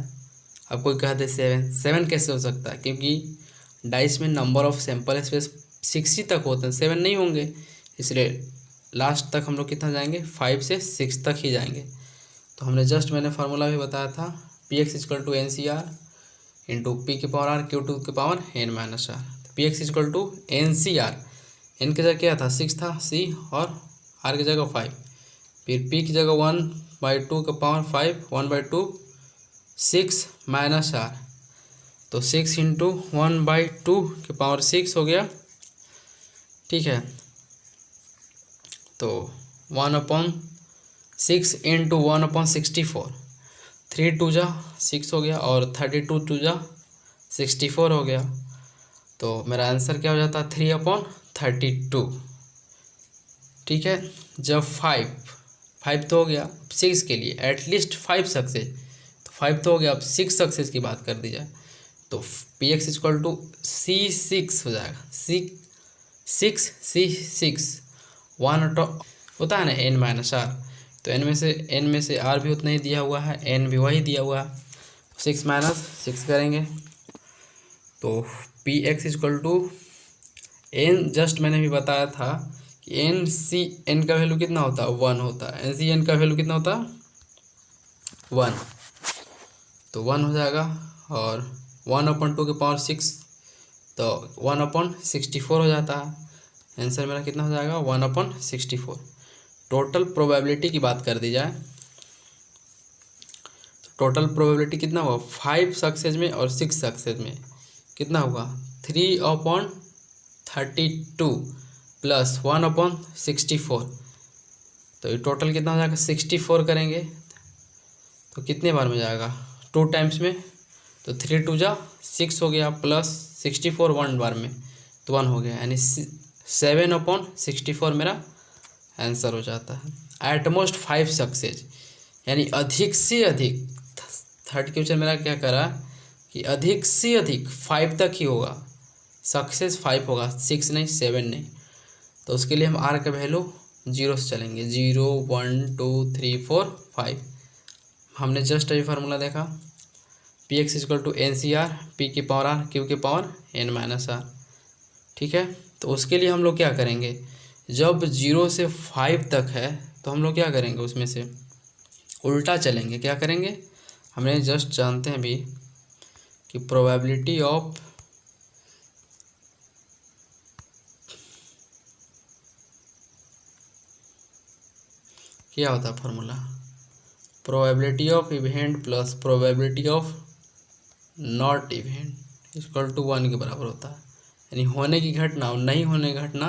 अब कोई कह दे 7 कैसे हो सकता है क्योंकि डाइस में नंबर ऑफ सैंपल स्पेस 6 ही तक होते हैं 7 नहीं होंगे। इसलिए लास्ट तक हम लोग कितना जाएंगे 5 से 6 तक ही जाएंगे। तो हमने जस्ट मैंने फार्मूला भी बताया था P X equal to n C r into P के पावर आर क्यू टू के power n minus r. P X equal to n C r n की जगह क्या था 6 था सी और आर की जगह 5। फिर पी की जगह 1/2 का पावर 5 1/2 6 माइनस आर। तो 6 इंटू 1/2 के पावर 6 हो गया। ठीक है। तो 1/6 इंटू 1/64 3 2 जा 6 हो गया और 32 2 जा 64 हो गया। तो मेरा आंसर क्या हो जाता है 3/32। ठीक है। जब 5 तो हो गया 6 के लिए एटलीस्ट 5 सक्सेस तो 5 तो हो गया। अब 6 सक्सेस की बात कर दी जाए तो P X equal to C6 हो जाएगा। C6 1 होता है ना एन माइनस आर। तो एन में से आर भी उतना ही दिया हुआ है एन भी वही दिया हुआ है 6 - 6 करेंगे तो P X equal to n just मैंने भी बताया था कि एन का वैल्यू कितना होता है 1 होता है। एन का वैल्यू कितना होता है 1। तो 1 हो जाएगा और 1/2 के पावर 6 तो 1/64 हो जाता है। आंसर मेरा कितना हो जाएगा 1/64। टोटल प्रोबेबिलिटी की बात कर दी जाए तो टोटल प्रोबेबिलिटी कितना हुआ 5 सक्सेस में और 6 सक्सेस में कितना हुआ 3/32 प्लस 1/64। तो तो ये टोटल कितना हो जाएगा 64 करेंगे तो कितने बार में जाएगा 2 टाइम्स में, तो 3 2 जा 6 हो गया प्लस 64 1 बार में तो 1 हो गया, यानी 7/64 मेरा आंसर हो जाता है। एटमोस्ट 5 सक्सेस, यानी अधिक से अधिक, थर्ड क्वेश्चन मेरा क्या करा कि अधिक से अधिक 5 तक ही होगा, सक्सेस 5 होगा, 6 नहीं 7 नहीं। तो उसके लिए हम आर का वैल्यू 0 से चलेंगे, 0 1 2 3 4 5। हमने जस्ट अभी फार्मूला देखा, P X equal to n C r, P की पावर आर क्यू की पावर एन माइनस आर। ठीक है, तो उसके लिए हम लोग क्या करेंगे, जब 0 से 5 तक है तो हम लोग क्या करेंगे, उसमें से उल्टा चलेंगे। क्या करेंगे, हमने जस्ट जानते हैं अभी कि प्रोबेबिलिटी ऑफ क्या होता है formula, probability of event plus probability of not event equal to 1 के बराबर होता है। यानी होने की घटना और नहीं होने की घटना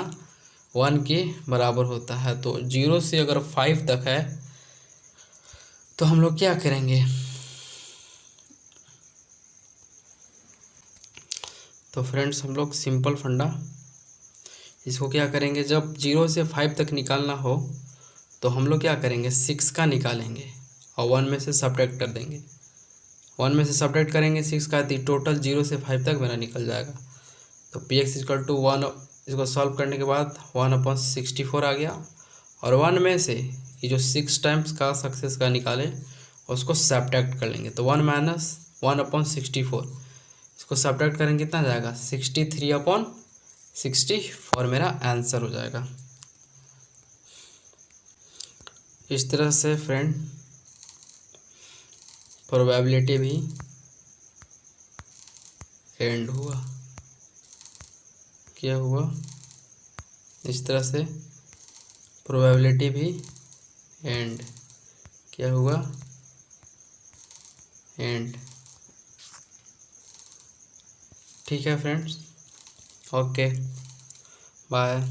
1 के बराबर होता है। तो 0 से अगर 5 तक है तो हम लोग क्या करेंगे, तो फ्रेंड्स हम लोग सिंपल फंडा इसको क्या करेंगे, जब 0 से 5 तक निकालना हो तो हम लोग क्या करेंगे 6 का निकालेंगे और 1 में से सब्ट्रैक्ट कर देंगे। 1 में से सब्ट्रैक्ट करेंगे 6 का, तो टोटल 0 से 5 तक मेरा निकल जाएगा। तो पी एक्स इक्वल टू 1, इसको सॉल्व करने के बाद 1/64 आ गया, और 1 में से ये जो 6 टाइम्स का सक्सेस का निकाले उसको सब्ट्रैक्ट कर लेंगे। तो 1 माइनस 1/64, इसको सब्ट्रैक्ट करेंगे कितना जाएगा 63/64 मेरा आंसर हो जाएगा। इस तरह से फ्रेंड प्रोबेबिलिटी भी एंड हुआ। क्या हुआ, इस तरह से प्रोबेबिलिटी भी एंड, क्या हुआ एंड। ठीक है फ्रेंड्स, ओके बाय।